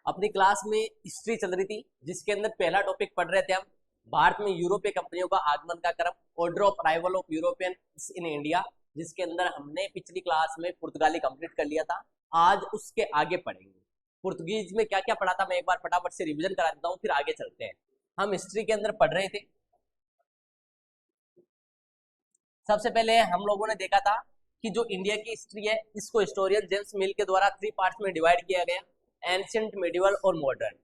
अपनी क्लास में हिस्ट्री चल रही थी जिसके अंदर पहला टॉपिक पढ़ रहे थे हम भारत में यूरोपीय कंपनियों का आगमन का क्रम, order of arrival of European in India, जिसके अंदर हमने पिछली क्लास में पुर्तगाली कंप्लीट कर लिया था। आज उसके आगे पढ़ेंगे। पुर्तगीज में क्या क्या पढ़ा था मैं एक बार फटाफट से रिवीजन करा देता हूँ, फिर आगे चलते हैं। हम हिस्ट्री के अंदर पढ़ रहे थे। सबसे पहले हम लोगों ने देखा था कि जो इंडिया की हिस्ट्री है इसको हिस्टोरियन जेम्स मिल के द्वारा 3 पार्ट्स में डिवाइड किया गया, एंशिएंट, मेडिवल और मॉडर्न।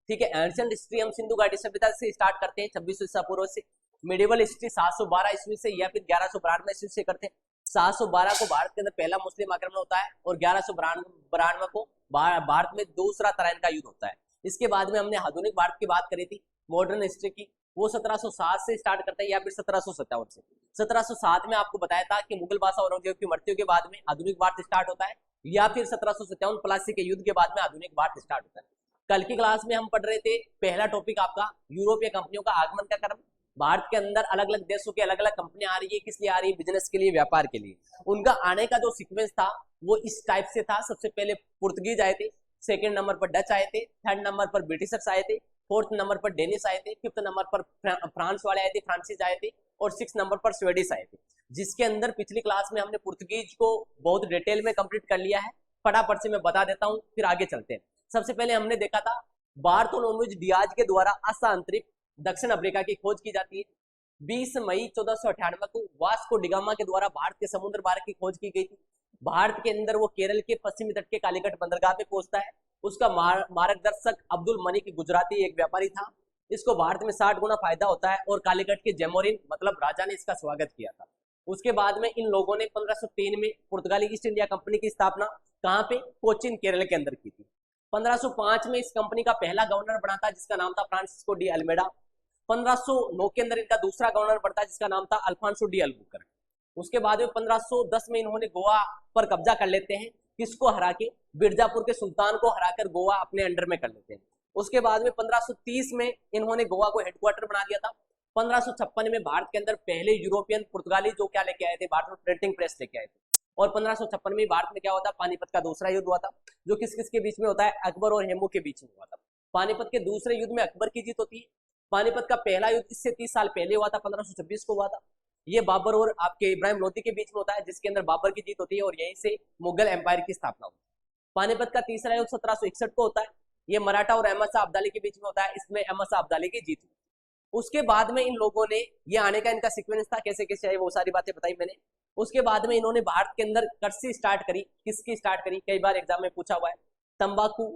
ठीक है, एंशिएंट हिस्ट्री हम सिंधु घाटी सभ्यता से स्टार्ट करते हैं 2600 ईसा पूर्व से। मेडिवल हिस्ट्री 712 ईस्वी से या फिर 1192 ईस्वी से करते हैं। 712 को भारत के अंदर पहला मुस्लिम आक्रमण होता है और 1192 को भारत में दूसरा तराइन का युद्ध होता है। इसके बाद में हमने आधुनिक भारत की बात करी थी, मॉडर्न हिस्ट्री की, वो 1707 से स्टार्ट करता है या फिर 1757 से। 1707 में आपको बताया था कि मुगल बादशाह औरंगजेब की मृत्यु के बाद में आधुनिक भारत स्टार्ट होता है, या फिर 1757 प्लासी के युद्ध के बाद में आधुनिक भारत स्टार्ट होता है। कल की क्लास में हम पढ़ रहे थे पहला टॉपिक आपका यूरोपीय कंपनियों का आगमन का क्रम। भारत के अंदर अलग अलग देशों की अलग अलग कंपनियां आ रही है, किस लिए आ रही है? बिजनेस के लिए, व्यापार के लिए। उनका आने का जो सीक्वेंस था वो इस टाइप से था। सबसे पहले पुर्तगीज आए थे, सेकंड नंबर पर डच आए थे, थर्ड नंबर पर ब्रिटिशर्स आए थे, फोर्थ नंबर पर डेनिश आए थे, फिफ्थ नंबर पर फ्रांस वाले आए थे, फ्रांसीस आए थे, और सिक्स नंबर पर स्वीडिश आए थे। जिसके अंदर पिछली क्लास में हमने पुर्तगीज को बहुत डिटेल में कंप्लीट कर लिया है। फटाफट से मैं बता देता हूँ, फिर आगे चलते हैं। सबसे पहले हमने देखा था बार्थोलोम्यूज डियाज के द्वारा असांतरिक दक्षिण अफ्रीका की खोज की जाती है। 20 मई 1498 को वास्को डिगामा के द्वारा भारत के समुद्र मार्ग की खोज की गई थी। भारत के अंदर वो केरल के पश्चिमी तट के कालीकट बंदरगाह पे पहुंचता है। उसका मार्गदर्शक अब्दुल मलिक गुजराती एक व्यापारी था। इसको भारत में 60 गुना फायदा होता है और कालीकट के जेमोरिन मतलब राजा ने इसका स्वागत किया था। उसके बाद में इन लोगों ने 1503 में पुर्तगाली ईस्ट इंडिया कंपनी की स्थापना कहाँ पे? कोचिन, केरल के अंदर की थी। 1505 में इस कंपनी का पहला गवर्नर बना था जिसका नाम था फ्रांसिस्को डी अल्मेडा। 1509 के अंदर इनका दूसरा गवर्नर बनता है जिसका नाम था अल्फांसो डी अल्बुकर्क। उसके बाद में 1510 में इन्होंने गोवा पर कब्जा कर लेते हैं। किसको हरा के? बिरजापुर के सुल्तान को हराकर गोवा अपने अंडर में कर लेते हैं। उसके बाद में 1530 में इन्होंने गोवा को हेडक्वार्टर बना दिया था। 1556 में भारत के अंदर पहले यूरोपियन पुर्तगाली जो क्या लेके आए थे, भारत में प्रिंटिंग प्रेस लेके आए थे। और 1556 में भारत में क्या होता? पानीपत का दूसरा युद्ध हुआ था, जो किस किस के बीच में होता है? अकबर और हेमू के बीच में हुआ था। पानीपत के दूसरे युद्ध में अकबर की जीत होती है। पानीपत का पहला युद्ध इससे 30 साल पहले हुआ था, 1526 को हुआ था। ये बाबर और आपके इब्राहिम लोदी के बीच में होता है, जिसके अंदर बाबर की जीत होती है और यहीं से मुगल एम्पायर की स्थापना होती है। पानीपत का तीसरा युद्ध 1761 को होता है। ये मराठा और अहमद शाह अब्दाली के बीच में होता है, इसमें अहमद शाह अब्दाली की जीत हुई। उसके बाद में इन लोगों ने, ये आने का इनका सीक्वेंस था, कैसे कैसे आए वो सारी बातें बताई मैंने। उसके बाद में इन्होंने भारत के अंदर कृषि स्टार्ट करी। किसकी स्टार्ट करी? कई बार एग्जाम में पूछा हुआ है। तंबाकू,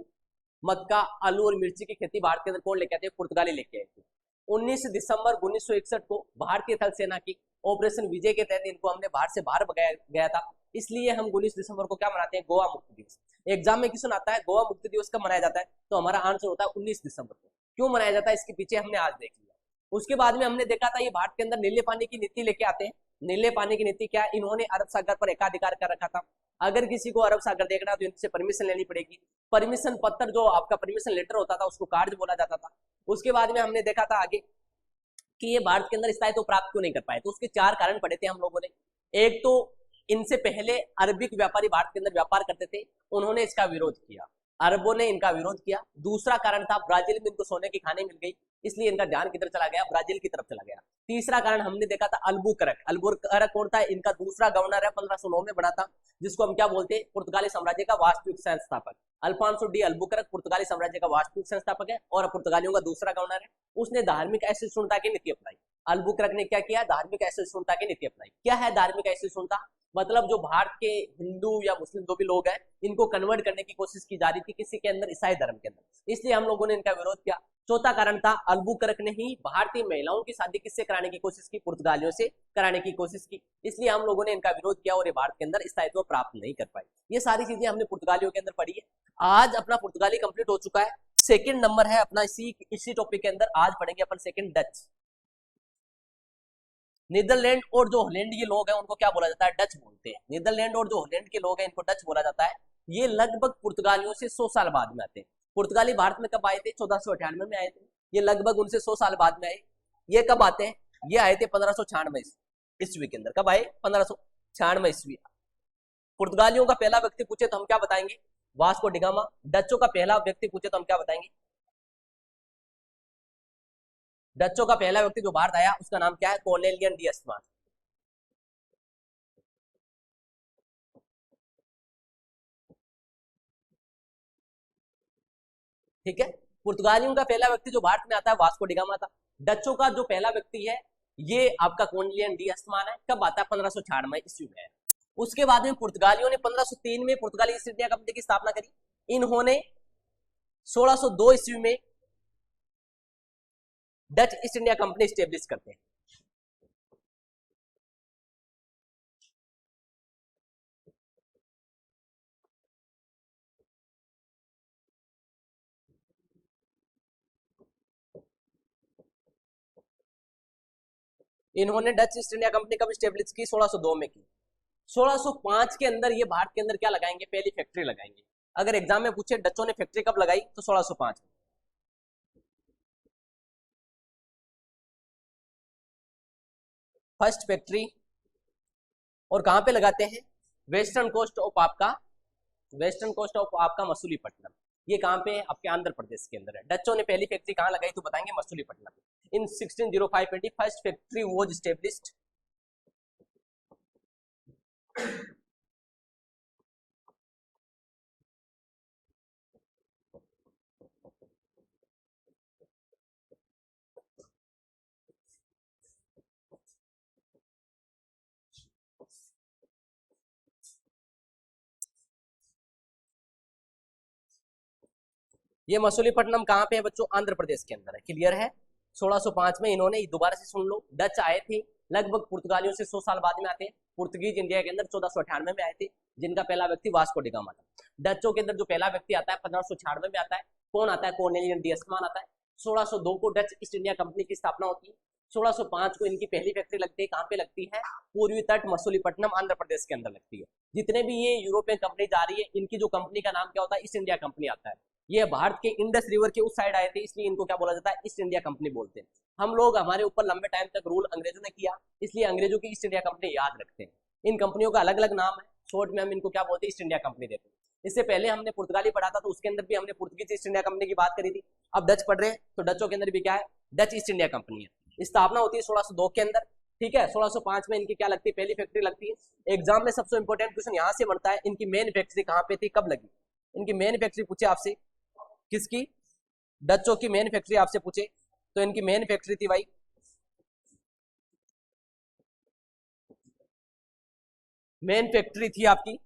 मक्का, आलू और मिर्ची की खेती भारत के अंदर कौन लेके आए थे? पुर्तगाली लेके आए थे। 19 दिसंबर 1961 को भारतीय थल सेना की ऑपरेशन विजय के तहत इनको हमने भारत से बाहर भगाया गया था। इसलिए हम 19 दिसंबर को क्या मनाते हैं? गोवा मुक्ति दिवस। एग्जाम में क्वेश्चन आता है गोवा मुक्ति दिवस कब मनाया जाता है, तो हमारा आंसर होता है 19 दिसंबर को। क्यों मनाया जाता है इसके पीछे हमने आज देख लिया। उसके बाद में हमने देखा था ये भारत के अंदर नीले पानी की नीति लेके आते हैं। नीले पानी की नीति क्या? इन्होंने अरब सागर पर एकाधिकार कर रखा था। अगर किसी को अरब सागर देखना तो इनसे परमिशन लेनी पड़ेगी। परमिशन पत्र, जो आपका परमिशन लेटर होता था, उसको कार्ड बोला जाता था। उसके बाद में हमने देखा था आगे कि ये भारत के अंदर स्थायित्व प्राप्त क्यों नहीं कर पाए, तो उसके 4 कारण पढ़े थे हम लोगों ने। एक तो इनसे पहले अरबिक व्यापारी भारत के अंदर व्यापार करते थे, उन्होंने इसका विरोध किया, अरबों ने इनका विरोध किया। दूसरा कारण था ब्राजील में इनको सोने की खाने मिल गई, इसलिए इनका ध्यान किधर चला गया? ब्राजील की तरफ चला गया। तीसरा कारण हमने देखा था अल्बुकर्क। अल्बुकर्क कौन था? इनका दूसरा गवर्नर है, 1509 में बना था, जिसको हम क्या बोलते हैं? पुर्तगाली साम्राज्य का वास्तविक संस्थापक। अल्फांसो डी अल्बुकर्क पुर्तगाली साम्राज्य का वास्तविक संस्थापक है और पुर्तगालियों का दूसरा गवर्नर है। उसने धार्मिक असहिष्णुता की नीति अपनाई। अल्बुकर्क ने क्या किया? धार्मिक असहिष्णुता की नीति अपनाई। क्या है धार्मिक असहिष्णुता? मतलब जो भारत के हिंदू या मुस्लिम जो भी लोग हैं, इनको कन्वर्ट करने की कोशिश की जा रही थी किसी के अंदर? ईसाई धर्म के अंदर, इसलिए हम लोगों ने इनका विरोध किया। चौथा कारण था अल्बुकर्क ने ही भारतीय महिलाओं की शादी किससे कराने की कोशिश की? पुर्तगालियों से कराने की कोशिश की, इसलिए हम लोगों ने इनका विरोध किया और ये भारत के अंदर स्थायित्व प्राप्त नहीं कर पाई। ये सारी चीजें हमने पुर्तगालियों के अंदर पढ़ी है। आज अपना पुर्तगाली कंप्लीट हो चुका है। सेकंड नंबर है अपना इसी टॉपिक के अंदर। आज पढ़ेंगे अपन सेकंड डच। नीदरलैंड और जो हॉलैंड के लोग हैं उनको क्या बोला जाता है? डच बोलते हैं। नीदरलैंड और जो हॉलैंड के लोग हैं इनको डच बोला जाता है। ये लगभग पुर्तगालियों से 100 साल बाद में आते हैं। पुर्तगाली भारत में कब आए थे? 1498 में आए थे। ये लगभग उनसे 100 साल बाद में आए। ये कब आते हैं? ये आए थे 1596 ईस्वी के अंदर। कब आए? 1596 ईस्वी। पुर्तगालियों का पहला व्यक्ति पूछे तो हम क्या बताएंगे? Vasco da Gama. डचों का पहला व्यक्ति पूछे तो हम क्या बताएंगे? डचों का पहला व्यक्ति जो भारत आया उसका नाम क्या है? Cornelis de Houtman. ठीक है। पुर्तगालियों का पहला व्यक्ति जो भारत में आता है वास्को डिगामा था। डचों का जो पहला व्यक्ति है ये आपका कॉर्नेलियन डी एस्टमान है। कब आता है? 1596 ईस्वी में। उसके बाद में पुर्तगालियों ने 1503 में पुर्तगाली ईस्ट इंडिया कंपनी की स्थापना करी। इन्होंने 1602 ईस्वी में Dutch east India company establish करते हैं। इन्होंने डच ईस्ट इंडिया कंपनी कब स्टेब्लिश की? 1602 में की। 1605 के अंदर ये भारत के अंदर क्या लगाएंगे? पहली फैक्ट्री लगाएंगे। अगर एग्जाम में पूछे डचों ने फैक्ट्री कब लगाई तो 1605 में। First factory. और कहां पे लगाते हैं? वेस्टर्न कोस्ट ऑफ आपका मसूलीपट्टनम। ये कहां पे है? आपके आंध्र प्रदेश के अंदर है। डचों ने पहली फैक्ट्री कहां लगाई तो बताएंगे मसूलीपट्टनम। इन 1605 AD first factory was established. ये मसूलीपट्टनम कहाँ पे है बच्चों? आंध्र प्रदेश के अंदर है। क्लियर है? 1605 में इन्होंने, दोबारा से सुन लो, डच आए थे लगभग पुर्तगालियों से 100 साल बाद में आते हैं। पुर्तगीज इंडिया के अंदर 1498 में आए थे, जिनका पहला व्यक्ति वास्को डिगामा था। डचों के अंदर जो पहला व्यक्ति आता है 1596 में आता है। कौन आता है? कॉर्नेलियन डी एस्टमान आता है। 1602 को डच ईस्ट इंडिया कंपनी की स्थापना होती है। 1605 को इनकी पहली फैक्ट्री लगती है। कहाँ पे लगती है? पूर्वी तट मसूलीपट्टनम आंध्र प्रदेश के अंदर लगती है। जितने भी ये यूरोपियन कंपनी जा रही है इनकी जो कंपनी का नाम क्या होता है? ईस्ट इंडिया कंपनी आता है। ये भारत के इंडस रिवर के उस साइड आए थे, इसलिए इनको क्या बोला जाता है? ईस्ट इंडिया कंपनी बोलते हैं। हम लोग, हमारे ऊपर लंबे टाइम तक रूल अंग्रेजों ने किया, इसलिए अंग्रेजों की ईस्ट इंडिया कंपनी याद रखते हैं। इन कंपनियों का अलग अलग नाम है, शॉर्ट में हम इनको क्या बोलते हैं? ईस्ट इंडिया कंपनी देते हैं। इससे पहले हमने पुर्तगाली पढ़ा था तो उसके अंदर भी हमने पुर्तगीज ईस्ट इंडिया कंपनी की बात करी थी। अब डच पढ़ रहे हैं तो डचों के अंदर भी क्या है? डच ईस्ट इंडिया कंपनी है। स्थापना होती है 1602 के अंदर। ठीक है। 1605 में इनकी क्या लगती है? पहली फैक्ट्री लगती है। एग्जाम में सबसे इंपॉर्टेंट क्वेश्चन यहाँ से बनता है, इनकी मेन फैक्ट्री कहाँ पे थी, कब लगी? इनकी मेन फैक्ट्री पूछे आपसे, किसकी? डचों की मेन फैक्ट्री आपसे पूछे तो इनकी मेन फैक्ट्री थी भाई, मेन फैक्ट्री थी आपकी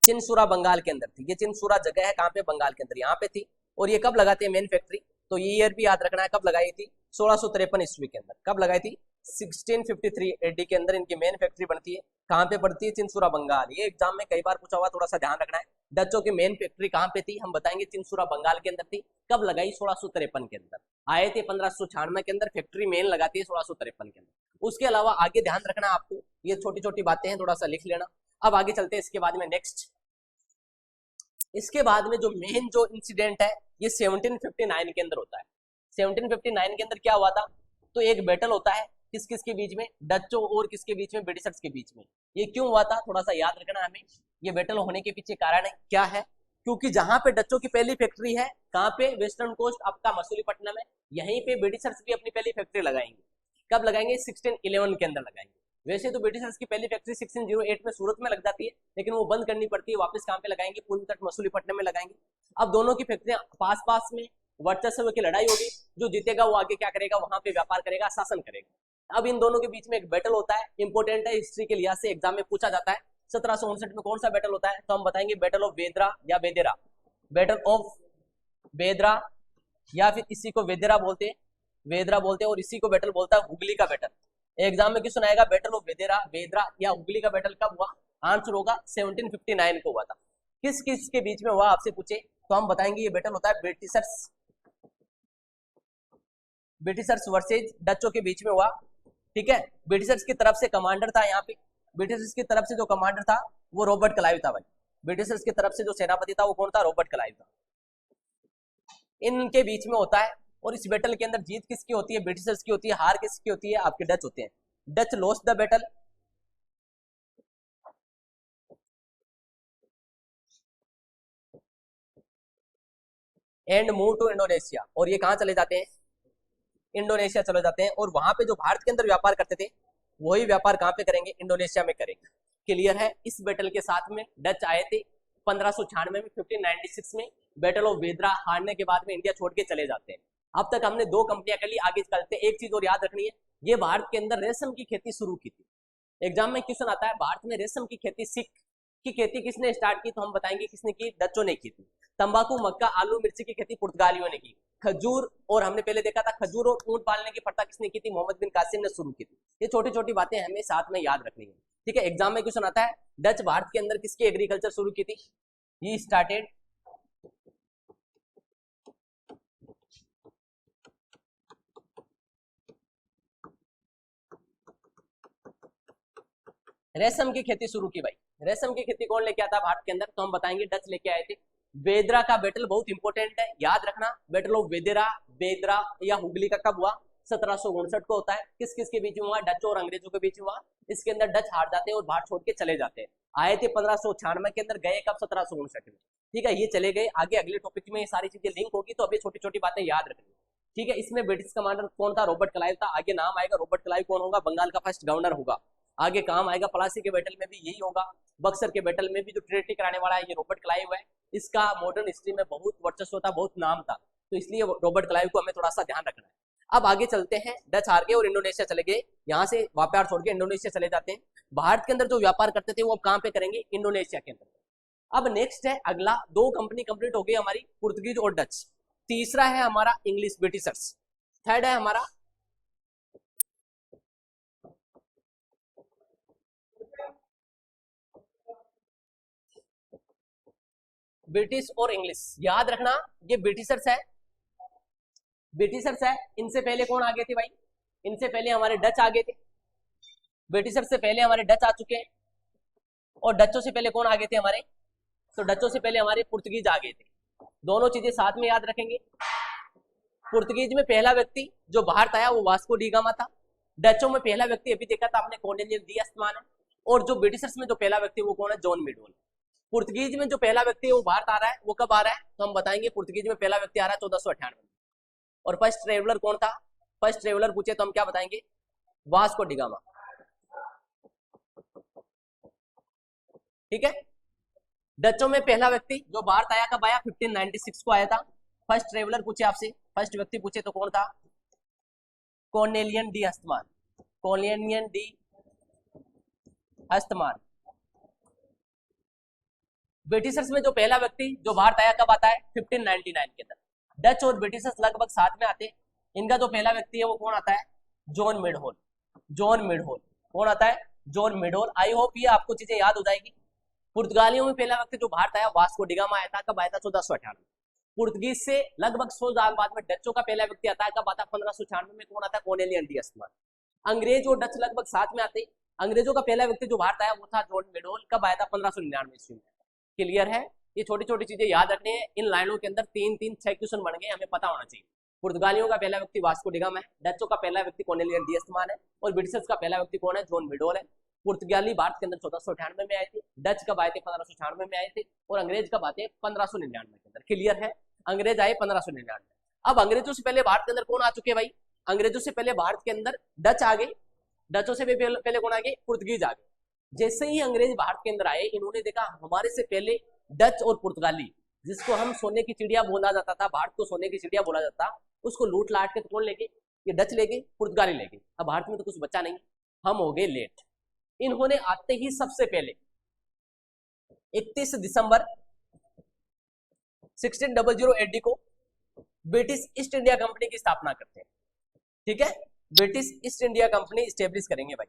चिनसुरा, बंगाल के अंदर थी। ये चिनसुरा जगह है कहाँ पे? बंगाल के अंदर, यहाँ पे थी। और ये कब लगाते हैं मेन फैक्ट्री? तो ये ईयर भी याद रखना है, कब लगाई थी? 1653 ईस्वी के अंदर। कब लगाई थी? 1653 AD के अंदर इनकी मेन फैक्ट्री बनती है। कहाँ पे पड़ती है? चिनसुरा, बंगाल। ये एग्जाम में कई बार पूछा हुआ, थोड़ा सा ध्यान रखना है। डचों की मेन फैक्ट्री कहाँ पे थी? हम बताएंगे चिनसुरा, बंगाल के अंदर थी। कब लगाई? 1653 के अंदर। आए थे 1596 के अंदर, फैक्ट्री मेन लगाती है 1653 के अंदर। उसके अलावा आगे ध्यान रखना आपको, ये छोटी छोटी बातें हैं, थोड़ा सा लिख लेना। अब आगे चलते हैं इसके बाद में नेक्स्ट। इसके बाद में जो मेन जो इंसिडेंट है ये 1759 के अंदर होता है। 1759 के अंदर क्या हुआ था? तो एक बैटल होता है, किस किस के बीच में? डचों और किसके बीच में? ब्रिटिशर्स के बीच में। ये क्यों हुआ था? थोड़ा सा याद रखना हमें। ये बैटल होने के पीछे कारण है क्या है? क्योंकि जहां पे डचों की पहली फैक्ट्री है, कहाँ पे? वेस्टर्न कोस्ट आपका मसूलीपट्टनम है, यहीं पे ब्रिटिशर्स भी अपनी पहली फैक्ट्री लगाएंगे। कब लगाएंगे? 1611 के अंदर लगाएंगे। वैसे तो ब्रिटिशर्स की पहली फैक्ट्री 1608 में सूरत में लग जाती है, लेकिन वो बंद करनी पड़ती है। वापस कहाँ पे लगाएंगे? पूर्वी तट मसूलीपट्टनम में लगाएंगे। अब दोनों की फैक्ट्रियां पास पास में, वर्चस्व की लड़ाई होगी। जो जीतेगा वो आगे क्या करेगा? वहां पे व्यापार करेगा, शासन करेगा। अब इन दोनों के बीच में एक बैटल होता है, इंपोर्टेंट है, हिस्ट्री के लिहाज से एग्जाम में पूछा जाता है। 1759 में कौन सा बैटल होता है? तो हम बताएंगे बैटल ऑफ वेदरा या वेदेरा। बैटल ऑफ वेदरा, या फिर इसी को वेदेरा बोलते हैं, वेदरा बोलते हैं। और इसी को बैटल बोलता है हुगली का बैटल। एग्जाम में क्वेश्चन आएगा बैटल ऑफ वेदेरा, वेदरा या हुगली का बैटल कब हुआ? आंसर होगा 1759 को हुआ था। किस किस के बीच में हुआ आपसे पूछे तो हम बताएंगे ये बैटल होता है ब्रिटिशर्स वर्सेज डचों के बीच में हुआ। ठीक है। ब्रिटिशर्स की तरफ से कमांडर था यहाँ पे, ब्रिटिशर्स की तरफ से जो कमांडर था वो रॉबर्ट क्लाइव था भाई। ब्रिटिशर्स की तरफ से जो सेनापति था वो कौन था? रॉबर्ट क्लाइव था। इनके बीच में होता है। और इस बैटल के अंदर जीत किसकी होती है? ब्रिटिशर्स की होती है। हार किसकी होती है? आपके डच होते हैं। Dutch lost the battle, and move to Indonesia, और ये कहाँ चले जाते हैं, इंडोनेशिया चले जाते हैं, और वहां पे जो भारत के अंदर व्यापार करते थे वही व्यापार कहाँ पे करेंगे, इंडोनेशिया में करेंगे। क्लियर है। इस बैटल के साथ में डच आए थे 1596 में, 1596 में बैटल ऑफ वेदरा हारने के बाद में इंडिया छोड़ के चले जाते हैं। अब तक हमने 2 कंपनियां कर ली, आगे चलते एक चीज और याद रखनी है, ये भारत के अंदर रेशम की खेती शुरू की थी। एग्जाम में क्वेश्चन आता है भारत में रेशम की खेती, सिख की खेती किसने स्टार्ट की, तो हम बताएंगे किसने की, डचों ने की थी। तंबाकू, मक्का, आलू, मिर्ची की खेती पुर्तगालियों ने की। खजूर, और हमने पहले देखा था खजूर और ऊंट पालने की प्रथा किसने की थी, मोहम्मद बिन कासिम ने शुरू की थी। ये छोटी छोटी बातें हमें साथ में याद रखनी है। ठीक है। एग्जाम में क्वेश्चन आता है डच भारत के अंदर किसकी एग्रीकल्चर शुरू की थी, ही स्टार्टेड रेशम की खेती शुरू की भाई। रेशम की खेती कौन लेके आता है भारत के अंदर, तो हम बताएंगे डच लेके आए थे। वेदरा का बैटल बहुत इंपॉर्टेंट है, याद रखना, बैटल ऑफ वेदरा, वेदरा या हुगली का कब हुआ, 1759 को होता है। किस किस के बीच में हुआ, डच और अंग्रेजों के बीच हुआ। इसके अंदर डच हार जाते हैं और भारत छोड़ के चले जाते हैं। आए थे 1596 के अंदर, गए कब, 1759 में। ठीक है, ये चले गए। आगे अगले टॉपिक में ये सारी चीजें लिंक होगी, तो अभी छोटी छोटी बातें याद रखनी। ठीक है। इसमें ब्रिटिश कमांडर कौन था, रॉबर्ट क्लाइव था। आगे नाम आएगा, रॉबर्ट क्लाइव कौन होगा, बंगाल का फर्स्ट गवर्नर होगा। आगे काम आएगा, प्लासी के बैटल में भी यही होगा, बक्सर के बैटल में भी जो ट्रीटी कराने वाला है ये रॉबर्ट क्लाइव है। इसका मॉडर्न हिस्ट्री में बहुत वर्चस्व था, बहुत नाम था, तो इसलिए रॉबर्ट क्लाइव को हमें थोड़ा सा ध्यान रखना है। अब आगे चलते हैं, डच हार गए और इंडोनेशिया चले गए, यहाँ से व्यापार छोड़ के इंडोनेशिया चले जाते हैं। भारत के अंदर जो व्यापार करते थे वो अब कहाँ पे करेंगे, इंडोनेशिया के अंदर। अब नेक्स्ट है अगला, 2 कंपनी कंप्लीट हो गई हमारी, पुर्तगीज और डच। तीसरा है हमारा इंग्लिश, ब्रिटिशर्स। थर्ड है हमारा ब्रिटिश और इंग्लिश। याद रखना ये ब्रिटिशर्स है, ब्रिटिशर्स है। इनसे पहले कौन आ गए थे भाई, इनसे पहले हमारे डच आ गए थे। ब्रिटिशर्स से पहले हमारे डच आ चुके हैं, और डचों से पहले कौन आ गए थे हमारे, तो डचों से पहले हमारे पुर्तगीज आ गए थे। दोनों चीजें साथ में याद रखेंगे। पुर्तगीज में पहला व्यक्ति जो भारत आया वो वास्को डी गामा था। डचों में पहला व्यक्ति अभी देखा था हमने, कॉर्नेलियस डी अस्तमान है। और जो ब्रिटिशर्स में जो पहला व्यक्ति वो कौन है, जॉन मिडोल। पुर्तगीज में जो पहला व्यक्ति है वो भारत आ रहा है, वो कब आ रहा है, तो हम बताएंगे पुर्तगीज में पहला व्यक्ति आ रहा है 1498 में। और फर्स्ट ट्रेवलर कौन था, फर्स्ट ट्रेवलर पूछे तो हम क्या बताएंगे, वास्को डी गामा। ठीक है। डचों में पहला व्यक्ति जो भारत आया कब आया, 1596 को आया था। फर्स्ट ट्रेवलर पूछे आपसे, फर्स्ट व्यक्ति पूछे तो कौन था, Cornelis de Houtman, Cornelis de Houtman. Britishers में जो पहला व्यक्ति जो भारत आया कब आता है, 1599 के अंदर। डच और ब्रिटिशर्स लगभग साथ में आते हैं। इनका जो पहला व्यक्ति है वो कौन आता है, जॉन मिडहोल। जॉन मिडहोल कौन आता है, जॉन मिडहोल। आई होप ये आपको चीजें याद हो जाएगी। पुर्तगालियों में पहला व्यक्ति जो भारत आया वास्को डी गामा आया था, कब आया था, 1498। पुर्तगीज से लगभग 100 साल बाद में डचों का पहला व्यक्ति आता है, कब आता है, 1596 में। कौन आता है, कॉर्नेलियन डी अस्तमान। अंग्रेज और डच लगभग साथ में आते हैं। अंग्रेजों का पहला व्यक्ति जो भारत आया वो था जॉन मिडहोल, कब आया था, 1599 ईस्वी में। क्लियर है। ये छोटी छोटी चीजें याद रखनी है। इन लाइनों के अंदर 3-3-6 क्वेश्चन बन गए, हमें पता होना चाहिए। पुर्तगालियों का पहला व्यक्ति वास्को डी गामा है, डचों का पहला व्यक्ति कॉर्नेलियन डी अस्तमान है, और ब्रिटिशर्स का पहला व्यक्ति कौन है, जॉन मिडहोल है। पुर्तगाली भारत के अंदर 1498 में आए थे, डच कब आए थे, 1596 में आए थे, और अंग्रेज कब आते हैं, 1599 के अंदर। क्लियर है। अंग्रेज आए 1599। अब अंग्रेजों से पहले भारत के अंदर कौन आ चुके भाई, अंग्रेजों से पहले भारत के अंदर डच आ गए, डचों से पहले कौन आ गए, पुर्तगीज आ गए। जैसे ही अंग्रेज भारत के अंदर आए, इन्होंने देखा हमारे से पहले डच और पुर्तगाली, जिसको हम सोने की चिड़िया बोला जाता था, भारत को सोने की चिड़िया बोला जाता, उसको लूट लाट के तो कौन ले गए, ये डच ले गए, पुर्तगाली ले गए। अब भारत में तो कुछ बचा नहीं, हम हो गए लेट। इन्होंने आते ही सबसे पहले 31 दिसंबर 1600 AD को ब्रिटिश ईस्ट इंडिया कंपनी की स्थापना करते हैं। ठीक है, British east India company establish करेंगे भाई।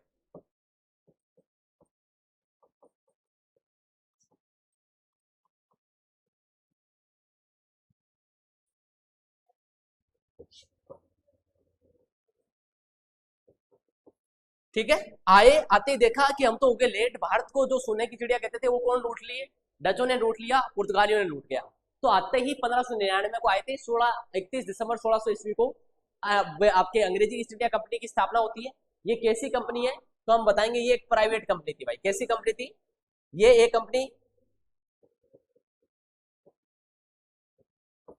ठीक है, आए, आते ही देखा कि हम तो हो गए लेट, भारत को जो सोने की चिड़िया कहते थे वो कौन लूट लिए, डचों ने लूट लिया, पुर्तगालियों ने लूट गया। तो आते ही 1599 को आए थे। 31 दिसंबर 1600 ईस्वी को आपके अंग्रेजी ईस्ट इंडिया कंपनी की स्थापना होती है। ये कैसी कंपनी है, तो हम बताएंगे ये एक प्राइवेट कंपनी थी भाई। कैसी कंपनी थी, ये एक कंपनी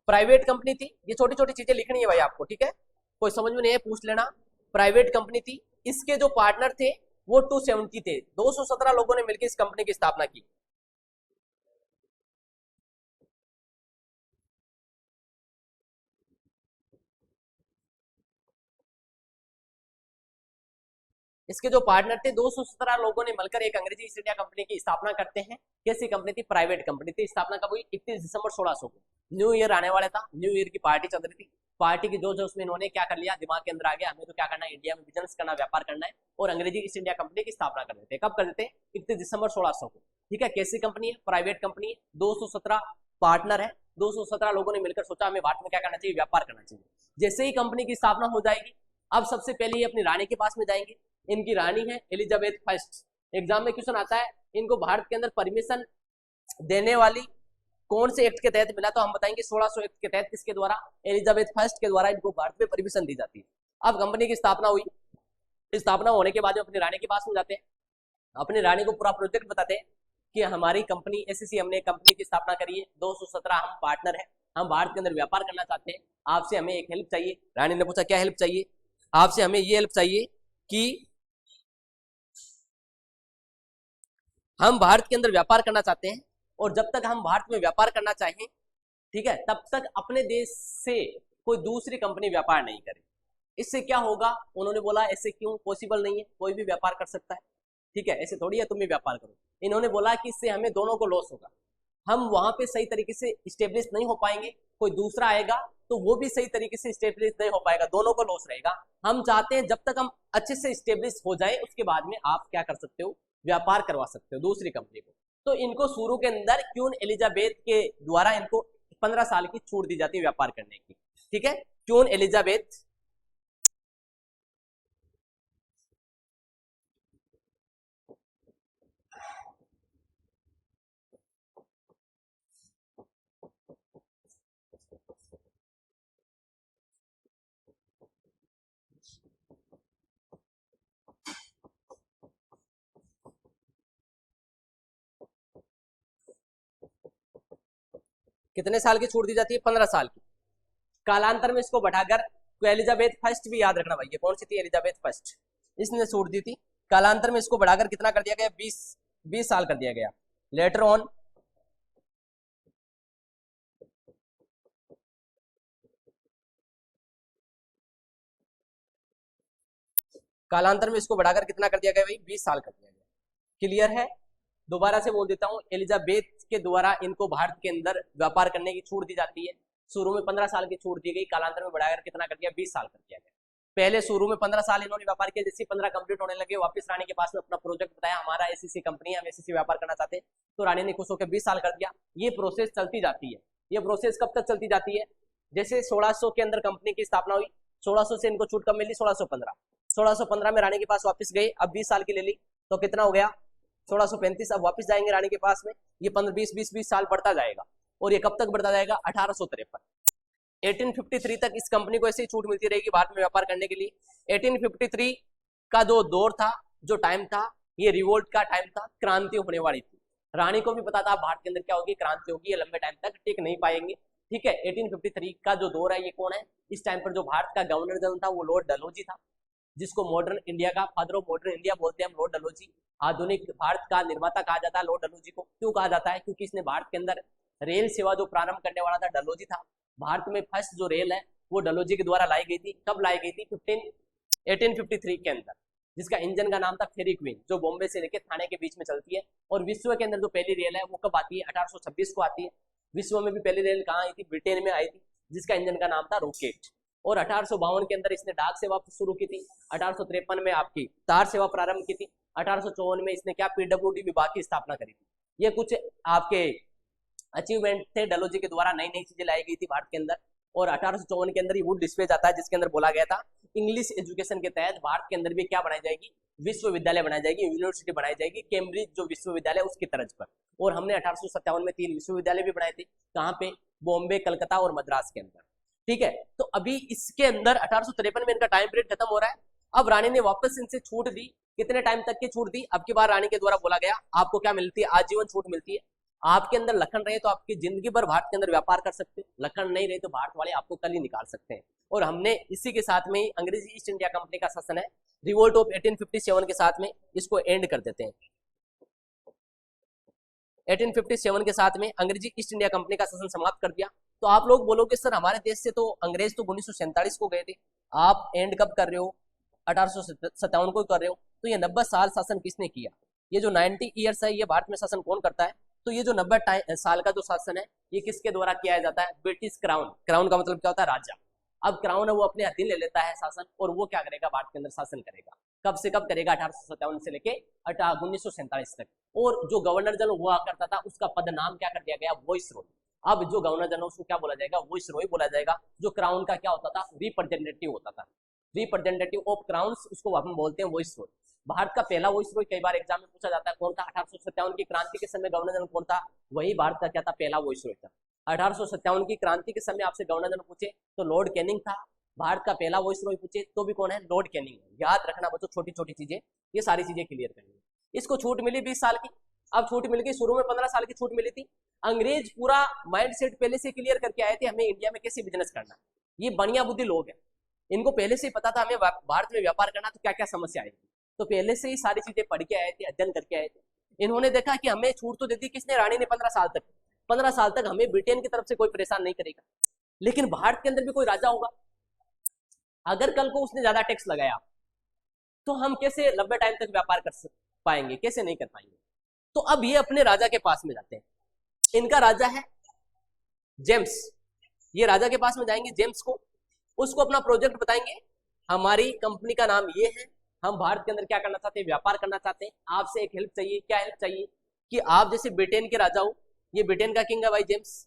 प्राइवेट कंपनी थी, ये छोटी छोटी चीजें लिखनी है भाई आपको, ठीक है, कोई समझ में नहीं है पूछ लेना। प्राइवेट कंपनी थी, इसके जो पार्टनर थे वो 270 थे, 217 लोगों ने मिलकर इस कंपनी की स्थापना की। इसके जो पार्टनर थे 217 लोगों ने मिलकर एक अंग्रेजी ईस्ट इंडिया कंपनी की स्थापना करते हैं। कैसी कंपनी थी? प्राइवेट कंपनी थी। स्थापना कब हुई? 31 दिसंबर 1600 को। न्यू ईयर आने वाला था, न्यू ईयर की पार्टी चल रही थी। पार्टी की जो उसमें इन्होंने क्या कर लिया, दिमाग के अंदर आ गया हमें तो क्या करना है, इंडिया में बिजनेस करना, व्यापार करना है, और अंग्रेजी ईस्ट इंडिया कंपनी की स्थापना कर देते हैं। कब कर देते हैं? 31 दिसंबर 1600 को। ठीक है, कैसी कंपनी है? प्राइवेट कंपनी है, 217 पार्टनर है, 217 लोगों ने मिलकर सोचा हमें भारत में क्या करना चाहिए, व्यापार करना चाहिए। जैसे ही कंपनी की स्थापना हो जाएगी, अब सबसे पहले ये अपनी रानी के पास में जाएंगे। इनकी रानी है एलिजाबेथ फर्स्ट। एग्जाम में क्वेश्चन आता है इनको भारत के अंदर परमिशन देने वाली कौन से एक्ट के तहत मिला, तो हम बताएंगे 1600 एक्ट के तहत। किसके द्वारा? एलिजाबेथ फर्स्ट के द्वारा इनको भारत में परमिशन दी जाती है। अब कंपनी की स्थापना हुई, स्थापना होने के बाद अपनी रानी के पास में जाते हैं, अपनी रानी को पूरा प्रोजेक्ट बताते हैं कि हमारी कंपनी एससीसी, हमने कंपनी की स्थापना करी है, 217 हम पार्टनर है, हम भारत के अंदर व्यापार करना चाहते हैं, आपसे हमें एक हेल्प चाहिए। रानी ने पूछा क्या हेल्प चाहिए? आपसे हमें ये हेल्प चाहिए कि हम भारत के अंदर व्यापार करना चाहते हैं, और जब तक हम भारत में व्यापार करना चाहें, ठीक है, तब तक अपने देश से कोई दूसरी कंपनी व्यापार नहीं करे। इससे क्या होगा? उन्होंने बोला ऐसे क्यों, पॉसिबल नहीं है, कोई भी व्यापार कर सकता है, ठीक है, ऐसे थोड़ी है तुम भी व्यापार करो। इन्होंने बोला कि इससे हमें दोनों को लॉस होगा, हम वहां पे सही तरीके से स्टेब्लिश नहीं हो पाएंगे, कोई दूसरा आएगा तो वो भी सही तरीके से स्टेब्लिश नहीं हो पाएगा, दोनों को लॉस रहेगा। हम चाहते हैं जब तक हम अच्छे से स्टेब्लिश हो जाए उसके बाद में आप क्या कर सकते हो, व्यापार करवा सकते हो दूसरी कंपनी को। तो इनको शुरू के अंदर क्वीन एलिजाबेथ के द्वारा इनको 15 साल की छूट दी जाती है व्यापार करने की। ठीक है, क्वीन एलिजाबेथ कितने साल की छूट दी जाती है? 15 साल की। कालांतर में इसको बढ़ाकर एलिजाबेथ फर्स्ट भी याद रखना भाई, ये कौन सी थी? एलिजाबेथ फर्स्ट, इसने छूट दी थी। कालांतर में इसको बढ़ाकर कितना कर दिया गया? 20 साल कर दिया गया। लेटर ऑन कालांतर में इसको बढ़ाकर कितना कर दिया गया भाई? 20 साल कर दिया गया। क्लियर है? दोबारा से बोल देता हूं, एलिजाबेथ के द्वारा इनको भारत के अंदर व्यापार करने की छूट दी जाती है। शुरू में 15 साल की छूट दी गई, कालांतर में बढ़ाकर कितना कर दिया? 20 साल कर दिया गया। पहले शुरू में 15 साल इन्होंने व्यापार किया, जैसे 15 कंप्लीट होने लगे वापस रानी के पास में अपना प्रोजेक्ट बताया, हमारा एससीसी कंपनी है, हम एससीसी व्यापार करना चाहते हैं, तो रानी ने खुश होकर 20 साल कर दिया। ये प्रोसेस चलती जाती है। ये प्रोसेस कब तक चलती जाती है? जैसे 1600 के अंदर कंपनी की स्थापना हुई, 1600 से इनको छूट कब मिली? 1615 में रानी के पास वापस गए, अब 20 साल की ले ली, तो कितना हो गया? 1635। अब वापस जाएंगे रानी के पास में, ये 15-20 साल बढ़ता जाएगा, और ये कब तक बढ़ता जाएगा? 1853। 1853 तक इस कंपनी को ऐसे ही छूट मिलती रहेगी भारत में व्यापार करने के लिए। 1853 का जो दौर था, जो टाइम था, ये रिवोल्ट का टाइम था, क्रांति होने वाली थी। रानी को भी पता था भारत के अंदर क्या होगी, क्रांति होगी, ये लंबे टाइम तक टिक नहीं पाएंगे। ठीक है, 1853 का जो दौर है ये कौन है? इस टाइम पर जो भारत का गवर्नर जनरल था वो लॉर्ड डलहौजी था, जिसको मॉडर्न इंडिया का फादर ऑफ मॉडर्न इंडिया बोलते हैं हम, लॉर्ड डलहौजी। आधुनिक भारत का निर्माता कहा जाता है लॉर्ड डलहौजी को। क्यों कहा जाता है? क्योंकि इसने भारत के अंदर रेल सेवा जो प्रारंभ करने वाला था डलहौजी था। भारत में फर्स्ट जो रेल है वो डलहौजी के द्वारा लाई गई थी। कब लाई गई थी? 1853 के अंदर, जिसका इंजन का नाम था फेरी क्वीन, जो बॉम्बे से लेकर थाने के बीच में चलती है। और विश्व के अंदर जो पहली रेल है वो कब आती है? 1826 को आती है। विश्व में भी पहली रेल कहाँ आई थी? ब्रिटेन में आई थी, जिसका इंजन का नाम था रॉकेट। और 1852 के अंदर इसने डाक सेवा शुरू की थी। 1853 में आपकी तार सेवा प्रारंभ की थी। 1854 में इसने क्या? पीडब्ल्यूडी विभाग की स्थापना करी थी। ये कुछ आपके अचीवमेंट थे डलहौजी के द्वारा, नई नई चीजें लाई गई थी भारत के अंदर। और 1854 के अंदर ये वुड डिस्प्लेज आता है, जिसके अंदर बोला गया था इंग्लिश एजुकेशन के तहत भारत के अंदर भी क्या बनाई जाएगी? विश्वविद्यालय बनाई जाएगी, यूनिवर्सिटी बनाई जाएगी, कैम्ब्रिज जो विश्वविद्यालय उसकी तर्ज पर। और हमने 1857 में 3 विश्वविद्यालय भी बनाए थे। कहाँ पे? बॉम्बे, कलकत्ता और मद्रास के अंदर। ठीक है, तो अभी इसके अंदर 1853 में इनका टाइम पीरियड खत्म हो रहा है। अब रानी ने वापस इनसे छूट दी। कितने टाइम तक की छूट दी? अब की बार रानी के द्वारा बोला गया आपको क्या मिलती है? आजीवन छूट मिलती है। आपके अंदर लखन रहे तो आपकी जिंदगी भर भारत के अंदर व्यापार कर सकते हैं, लखन नहीं रहे तो भारत वाले आपको कल ही निकाल सकते हैं। और हमने इसी के साथ में ही अंग्रेजी ईस्ट इंडिया कंपनी का शासन है, रिवोल्ट ऑफ 1857 के साथ में इसको एंड कर देते हैं। 1857 के साथ में अंग्रेजी ईस्ट इंडिया कंपनी का शासन समाप्त कर दिया। तो आप लोग बोलोगे सर हमारे देश से तो अंग्रेज तो 1947 को गए थे, आप एंड कब कर रहे हो, 1857 को कर रहे हो। तो ये 90 साल शासन किसने किया? ये जो 90 ईयर्स है ये भारत में शासन कौन करता है? तो ये जो 90 साल का जो शासन है ये किसके द्वारा किया जाता है? British crown. क्राउन का मतलब क्या होता है? राजा। अब क्राउन है वो अपने अधीन ले लेता है शासन, और वो क्या करेगा? भारत के अंदर शासन करेगा। कब से कब करेगा? 1857 से लेके 1947 तक। और जो गवर्नर जनरल हुआ करता था उसका पद नाम क्या कर दिया गया? वॉइसरॉय। अब जो गवर्नर जनरल उसको क्या बोला जाएगा? वॉइसरॉय बोला जाएगा। जो क्राउन का क्या होता था? रिप्रेजेंटेटिव होता था, रिप्रेजेंटेटिव ऑफ क्राउन, उसको हम बोलते हैं वॉइसरॉय। भारत का पहला वॉइसरॉय कई बार एग्जाम में पूछा जाता है, कौन था? 1857 की क्रांति के समय गवर्नर जनरल कौन था? वही भारत का क्या था? पहला वॉइसरॉय था। 1857 की क्रांति के समय आपसे गवर्नर जनरल पूछे तो लॉर्ड कैनिंग था। भारत का पहला वॉइसरॉय पूछे तो भी कौन है? Lord Canning. याद रखना बच्चों, छोटी छोटी चीजें, ये सारी चीजें क्लियर करनी। इसको छूट मिली 20 साल की। अब छूट मिल गई, शुरू में 15 साल की छूट मिली थी। अंग्रेज पूरा माइंड सेट पहले से क्लियर करके आए थे हमें इंडिया में कैसे बिजनेस करना। ये बढ़िया बुद्धि लोग हैं, इनको पहले से ही पता था हमें भारत में व्यापार करना तो क्या क्या समस्या आएगी। तो पहले से ही सारी चीजें पढ़ के आए थे, अध्ययन करके आए थे। इन्होंने देखा कि हमें छूट तो देती किसने? रानी ने 15 साल तक। 15 साल तक हमें ब्रिटेन की तरफ से कोई परेशान नहीं करेगा। लेकिन भारत के अंदर भी कोई राजा होगा, अगर कल को उसने ज्यादा टैक्स लगाया तो हम कैसे लंबे टाइम तक व्यापार कर पाएंगे? कैसे नहीं कर पाएंगे। तो अब ये अपने राजा के पास में जाते हैं। इनका राजा है जेम्स। ये राजा के पास में जाएंगे जेम्स को, उसको अपना प्रोजेक्ट बताएंगे, हमारी कंपनी का नाम ये है, हम भारत के अंदर क्या करना चाहते हैं? व्यापार करना चाहते हैं। आपसे एक हेल्प चाहिए। क्या हेल्प चाहिए? कि आप जैसे ब्रिटेन के राजा हो, ये ब्रिटेन का किंग है भाई जेम्स,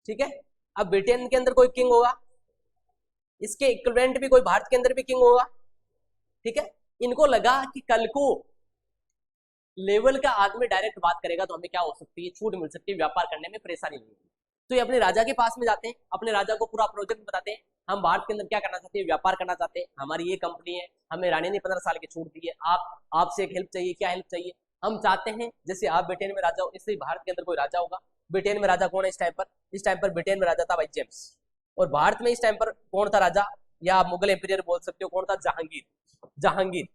ठीक है। अब ब्रिटेन के अंदर कोई किंग होगा, इसके इक्विवेलेंट भी कोई भारत के अंदर भी किंग होगा, ठीक है। इनको लगा कि कल को लेवल का आदमी डायरेक्ट बात करेगा तो हमें क्या हो सकती है? छूट मिल सकती है, व्यापार करने में परेशानी नहीं होगी। तो ये अपने राजा के पास में जाते हैं, अपने राजा को पूरा प्रोजेक्ट बताते हैं, हम भारत के अंदर क्या करना चाहते हैं? व्यापार करना चाहते हैं, हमारी ये कंपनी है, हमें रानी ने 15 साल की छूट दी है, आपसे एक हेल्प चाहिए। क्या हेल्प चाहिए? हम चाहते हैं जैसे आप ब्रिटेन में राजा हो, इससे भारत के अंदर कोई राजा होगा। ब्रिटेन में राजा कौन है इस टाइम पर? इस टाइम पर ब्रिटेन में राजा था भाई जेम्स। और भारत में इस टाइम पर कौन था राजा? या आप मुगल एम्पायर बोल सकते हो, कौन था? जहांगीर। जहांगीर,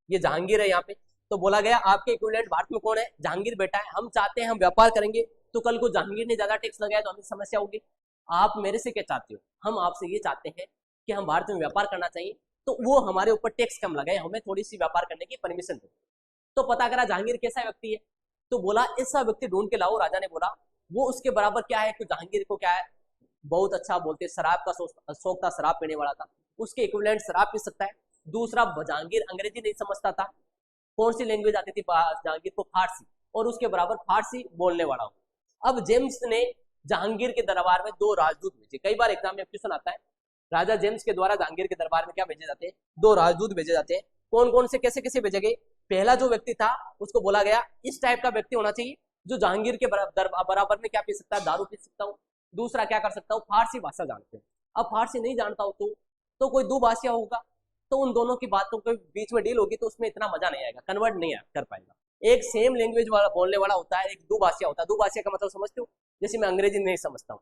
ये जहांगीर है यहाँ पे। तो बोला गया आपके इक्विवेलेंट भारत में कौन है? जहांगीर बेटा है। हम चाहते हैं हम व्यापार करेंगे, तो कल को जहांगीर ने ज्यादा टैक्स लगाया तो हमें समस्या होगी। आप मेरे से क्या चाहते हो? हम आपसे ये चाहते हैं कि हम भारत में व्यापार करना चाहिए, तो वो हमारे ऊपर टैक्स कम लगाए, हमें थोड़ी सी व्यापार करने की परमिशन दे। तो पता करा जहांगीर कैसा व्यक्ति है, तो बोला ऐसा व्यक्ति ढूंढ के लाओ। राजा ने बोला वो उसके बराबर क्या है? तो जहांगीर को क्या है? बहुत अच्छा बोलते, शराब का शौक था, शराब पीने वाला था, उसके इक्विवेलेंट शराब पी सकता है। दूसरा, जहांगीर अंग्रेजी नहीं समझता था। कौन सी लैंग्वेज आती थी जहांगीर को? फारसी, और उसके बराबर फारसी बोलने वाला हूँ। अब जेम्स ने जहांगीर के दरबार में 2 राजदूत भेजे। कई बार एग्जाम में क्वेश्चन आता है, राजा जेम्स के द्वारा जहांगीर के दरबार में क्या भेजे जाते हैं? 2 राजदूत भेजे जाते हैं। कौन कौन से, कैसे कैसे भेजे गए? पहला जो व्यक्ति था उसको बोला गया इस टाइप का व्यक्ति होना चाहिए जो जहांगीर के बराबर में क्या पी सकता है? दारू पी सकता हूँ। दूसरा क्या कर सकता हूँ? फारसी भाषा जानते हैं। अब फारसी नहीं जानता हो तो कोई दुभाषिया होगा, तो उन दोनों की बातों के बीच में डील होगी तो उसमें इतना मजा नहीं आएगा, कन्वर्ट नहीं कर पाएगा। एक सेम लैंग्वेज वाला बोलने वाला होता है, एक दुभाषिया होता है। दुभाषिया का मतलब समझते हो? जैसे मैं अंग्रेजी नहीं समझता हूँ,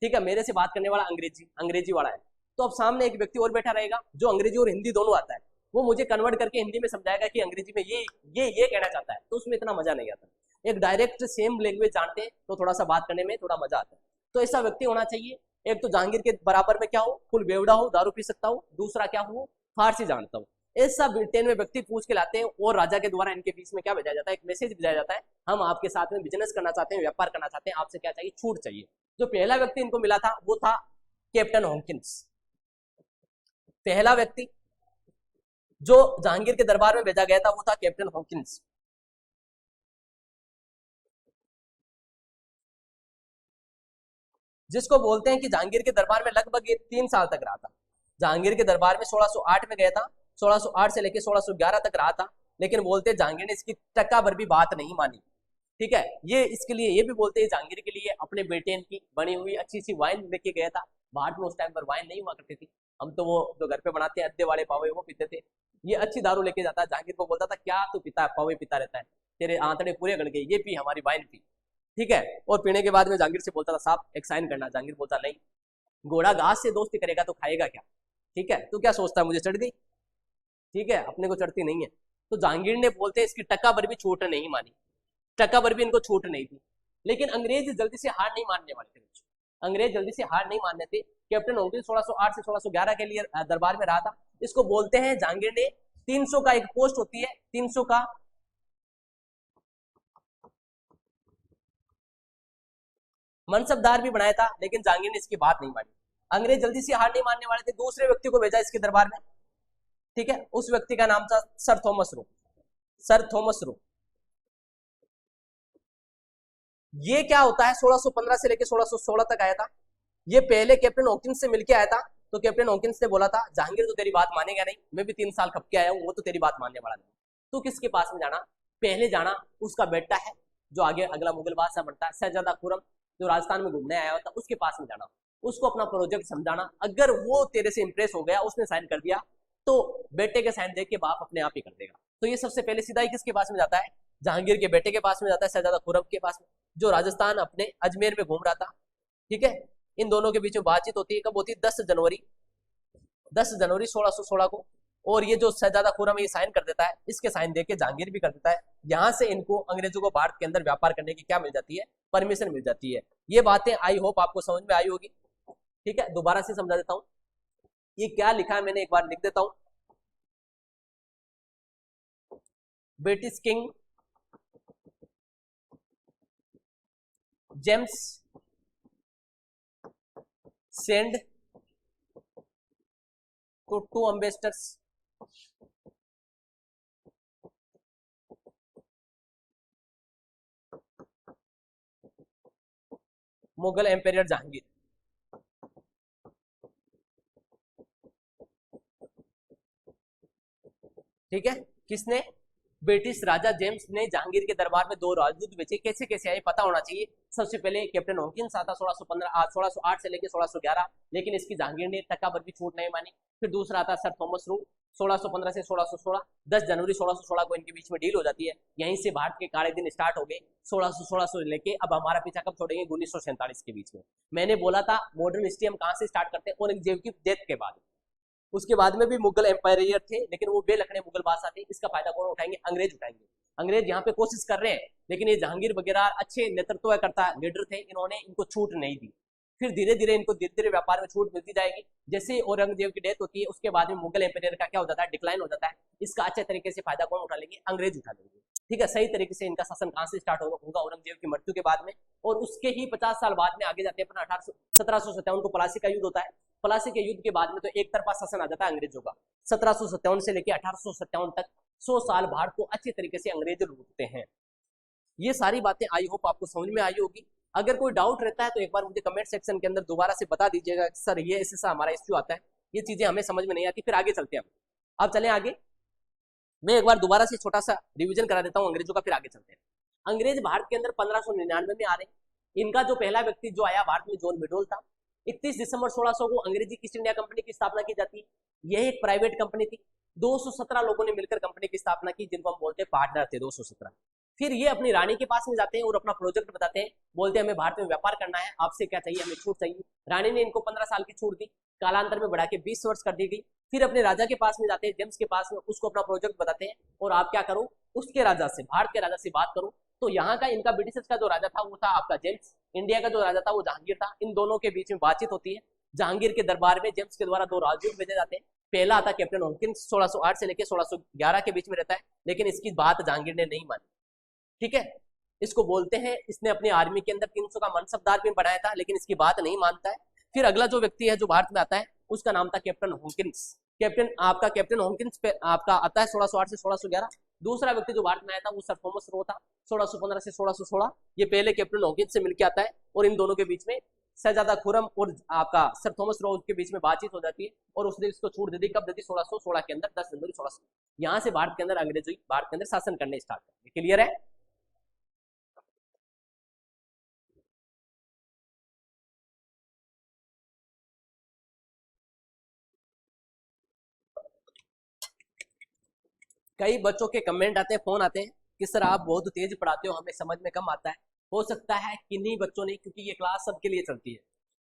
ठीक है, मेरे से बात करने वाला अंग्रेजी वाला है, तो अब सामने एक व्यक्ति और बैठा रहेगा जो अंग्रेजी और हिंदी दोनों आता है, वो मुझे कन्वर्ट करके हिंदी में समझाएगा कि अंग्रेजी में ये कहना चाहता है, तो उसमें इतना मजा नहीं आता। एक डायरेक्ट सेम लैंग्वेज जानते हैं तो थोड़ा सा बात करने में थोड़ा मजा आता है। तो ऐसा व्यक्ति होना चाहिए, एक तो जहांगीर के बराबर में क्या हो? फुल बेवड़ा हो, दारू पी सकता हो। दूसरा क्या हो? फारसी जानता हूँ। ऐसा ब्रिटेन में व्यक्ति पूछ के लाते हैं और राजा के द्वारा इनके बीच में क्या भेजा जाता है? एक मैसेज भेजा जाता है, हम आपके साथ में बिजनेस करना चाहते हैं, व्यापार करना चाहते हैं, आपसे क्या चाहिए? छूट चाहिए। जो पहला व्यक्ति इनको मिला था वो था कैप्टन हॉकिंस। पहला व्यक्ति जो जहांगीर के दरबार में भेजा गया था वो था कैप्टन हॉकिंस। जिसको बोलते हैं कि जहांगीर के दरबार में लगभग 3 साल तक रहा था। जहांगीर के दरबार में 1608 में गया था, 1608 से लेकर 1611 तक रहा था। लेकिन बोलते जहांगीर ने इसकी टक्का भर भी बात नहीं मानी। ठीक है, ये इसके लिए ये भी बोलते हैं जहांगीर के लिए अपने बेटे की बनी हुई अच्छी सी वाइन लेके गया था। भारत में उस टाइम पर वाइन नहीं हुआ करती थी, हम तो वो जो घर पे बनाते हैं अद्दे वाले पावे वो पीते थे, ये अच्छी दारू लेके जाता है। जहांगीर को बोलता था क्या तू पीता है, पावे पीता रहता है, तेरे आंतड़े पूरे गड़ गए, ये पी हमारी वाइन पी। ठीक है, और पीने के बाद में जहांगीर से बोलता था साहब एक साइन करना। जहांगीर बोलता नहीं, घोड़ा घास से दोस्ती करेगा तो खाएगा क्या। ठीक है, तू क्या सोचता है मुझे चढ़ गई। ठीक है, अपने को चढ़ती नहीं है। तो जहांगीर ने बोलते इसकी टक्का भर भी छूट नहीं मानी, टक्का भर भी इनको छूट नहीं थी। लेकिन अंग्रेज जल्दी से हार नहीं मानने वाले थे, अंग्रेज जल्दी से हार नहीं मानने थे। कैप्टन होकिंस 1608 से 1611 के लिए दरबार में रहा था। इसको बोलते हैं जहांगीर ने 300 का एक पोस्ट होती है, 300 का मनसबदार भी बनाया था, लेकिन जहांगीर ने इसकी बात नहीं मानी। अंग्रेज जल्दी से हार नहीं मानने वाले थे, दूसरे व्यक्ति को भेजा इसके दरबार में। ठीक है, उस व्यक्ति का नाम था sir Thomas Roe. Sir Thomas Roe ये क्या होता है 1615 से लेकर 1616 तक आया था। ये पहले कैप्टन हॉकिंस से मिलके आया था। तो कैप्टन हॉकिंस ने बोला था जहांगीर तो तेरी बात मानेगा नहीं, मैं भी 3 साल खप के आया हूँ, वो तो तेरी बात मानने वाला नहीं। तू किसके पास में जाना, पहले जाना उसका बेटा है जो आगे अगला मुगल बादशाह बनता है, शहजादा खुरम जो राजस्थान में घूमने आया होता, उसके पास में जाना, उसको अपना प्रोजेक्ट समझाना। अगर वो तेरे से इंप्रेस हो गया, उसने साइन कर दिया, तो बेटे के साइन देख के बाप अपने आप ही कर देगा। तो ये सबसे पहले सीधा ही किसके पास में जाता है, जहांगीर के बेटे के पास में जाता है, शहजादा खुरम के पास में, जो राजस्थान अपने अजमेर में घूम रहा था। ठीक है, इन दोनों के बीच में बातचीत होती है, कब होती है 10 जनवरी 1616 को। और ये जो शहजादा खुरम ये साइन कर देता है, इसके साइन देके जहांगीर भी कर देता है। यहाँ से इनको अंग्रेजों को भारत के अंदर व्यापार करने की क्या मिल जाती है, परमिशन मिल जाती है। ये बातें आई होप आपको समझ में आई होगी। ठीक है, दोबारा से समझा देता हूँ ये क्या लिखा है मैंने, एक बार लिख देता हूं। British king James send to 2 ambassadors Mughal empire Jahangir. ठीक है, किसने, ब्रिटिश राजा जेम्स ने जहांगीर के दरबार में 2 राजदूत भेजे। कैसे कैसे आए पता होना चाहिए। सबसे पहले कैप्टन हॉकिंस आता 1608 से लेकर 1611, लेकिन इसकी जहांगीर ने टक्का भर भी छूट नहीं मानी। फिर दूसरा आता सर थॉमस रू 1615 से 1616, 10 जनवरी 1616 को इनके बीच में डील हो जाती है। यहीं से भारत के काले दिन स्टार्ट हो गए 1616 से लेके अब हमारा पीछा कब छोड़ेंगे 1947 के बीच में। मैंने बोला था मॉडर्न हिस्ट्री हम कहां से स्टार्ट करते हैं, औरंगजेब की डेथ के बाद। उसके बाद में भी मुगल एम्पायर थे, लेकिन वो बेलखने मुगल बादशाह थे। इसका फायदा कौन उठाएंगे, अंग्रेज उठाएंगे। अंग्रेज यहाँ पे कोशिश कर रहे हैं, लेकिन ये जहांगीर वगैरह अच्छे नेतृत्व करता लीडर थे, इन्होंने इनको छूट नहीं दी। फिर धीरे धीरे इनको धीरे धीरे व्यापार में छूट मिलती जाएगी। जैसे औरंगजेब की डेथ होती है, उसके बाद में मुगल एम्पायर का क्या हो जाता है, डिक्लाइन हो जाता है। इसका अच्छे तरीके से फायदा कौन उठा लेंगे, अंग्रेज उठा लेंगे। ठीक है, सही तरीके से इनका शासन कहां से स्टार्ट होगा, औरंगजेब की मृत्यु के बाद में। और उसके ही 50 साल बाद में आगे जाते हैं अपना 1757 को प्लासी का युद्ध होता है। प्लासी के युद्ध के बाद में तो एक तरफा शासन आ जाता है अंग्रेजों का। 1757 से लेकर 1857 तक 100 साल भारत को अच्छे तरीके से अंग्रेज लूटते हैं। ये सारी बातें आई होप आपको समझ में आई होगी। अगर कोई डाउट रहता है तो एक बार मुझे कमेंट सेक्शन के अंदर दोबारा से बता दीजिएगा, सर ये ऐसा हमारा इश्यू आता है, ये चीजें हमें समझ में नहीं आती। फिर आगे चलते हैं हम। अब चलें आगे, मैं एक बार दोबारा से छोटा सा रिवीजन करा देता हूँ अंग्रेजों का, फिर आगे चलते हैं। अंग्रेज भारत के अंदर 1599 में आ रहे हैं। इनका जो पहला व्यक्ति जो आया भारत में जॉन मेडोल था। 31 दिसंबर 1600 को अंग्रेजी ईस्ट इंडिया कंपनी की स्थापना की जाती है। यह एक प्राइवेट कंपनी थी। 217 लोगों ने मिलकर कंपनी की स्थापना की, जिनको हम बोलते हैं पार्टनर थे 217। फिर ये अपनी रानी के पास में जाते हैं और अपना प्रोजेक्ट बताते हैं, बोलते हैं हमें भारत में व्यापार करना है, आपसे क्या चाहिए, हमें छूट चाहिए। रानी ने इनको 15 साल की छूट दी, कालांतर में बढ़ा के 20 वर्ष कर दी गई। फिर अपने राजा के पास में जाते हैं, जेम्स के पास में, उसको अपना प्रोजेक्ट बताते हैं और आप क्या करो, उसके राजा से, भारत के राजा से बात करो। तो यहाँ का इनका ब्रिटिश का जो राजा था वो था आपका जेम्स, इंडिया का जो राजा था वो जहांगीर था। इन दोनों के बीच में बातचीत होती है। जहांगीर के दरबार में जेम्स के द्वारा 2 राजदूत भेजे जाते हैं। पहला आता कैप्टन हॉकिंस 1608 से लेकर 1611 के बीच में रहता है, लेकिन इसकी बात जहांगीर ने नहीं मानी। ठीक है, इसको बोलते हैं इसने अपनी आर्मी के अंदर 300 का मनसबदार भी बनाया था, लेकिन इसकी बात नहीं मानता है। फिर अगला जो व्यक्ति है जो भारत में आता है उसका नाम था कैप्टन हॉकिंस। कैप्टन हॉकिंस पे आपका आता है 1608 से 1611। दूसरा व्यक्ति जो भारत में आया था वो सर थॉमस रो था 1615 से 1616। ये पहले कैप्टन हॉकिंस से मिलकर आता है और इन दोनों के बीच में शहजादा खुरम और आपका सर थॉमस रोज के बीच में बातचीत हो जाती है और उसने इसको छूट दे दी। कब दे दी? 1616 के अंदर, 10 जनवरी 1600। यहाँ से भारत के अंदर अंग्रेजों भारत के अंदर शासन करने स्टार्ट कर। क्लियर है? कई बच्चों के कमेंट आते हैं, फोन आते हैं कि सर आप बहुत तेज पढ़ाते हो, हमें समझ में कम आता है। हो सकता है किन्हीं बच्चों ने, क्योंकि ये क्लास सबके लिए चलती है,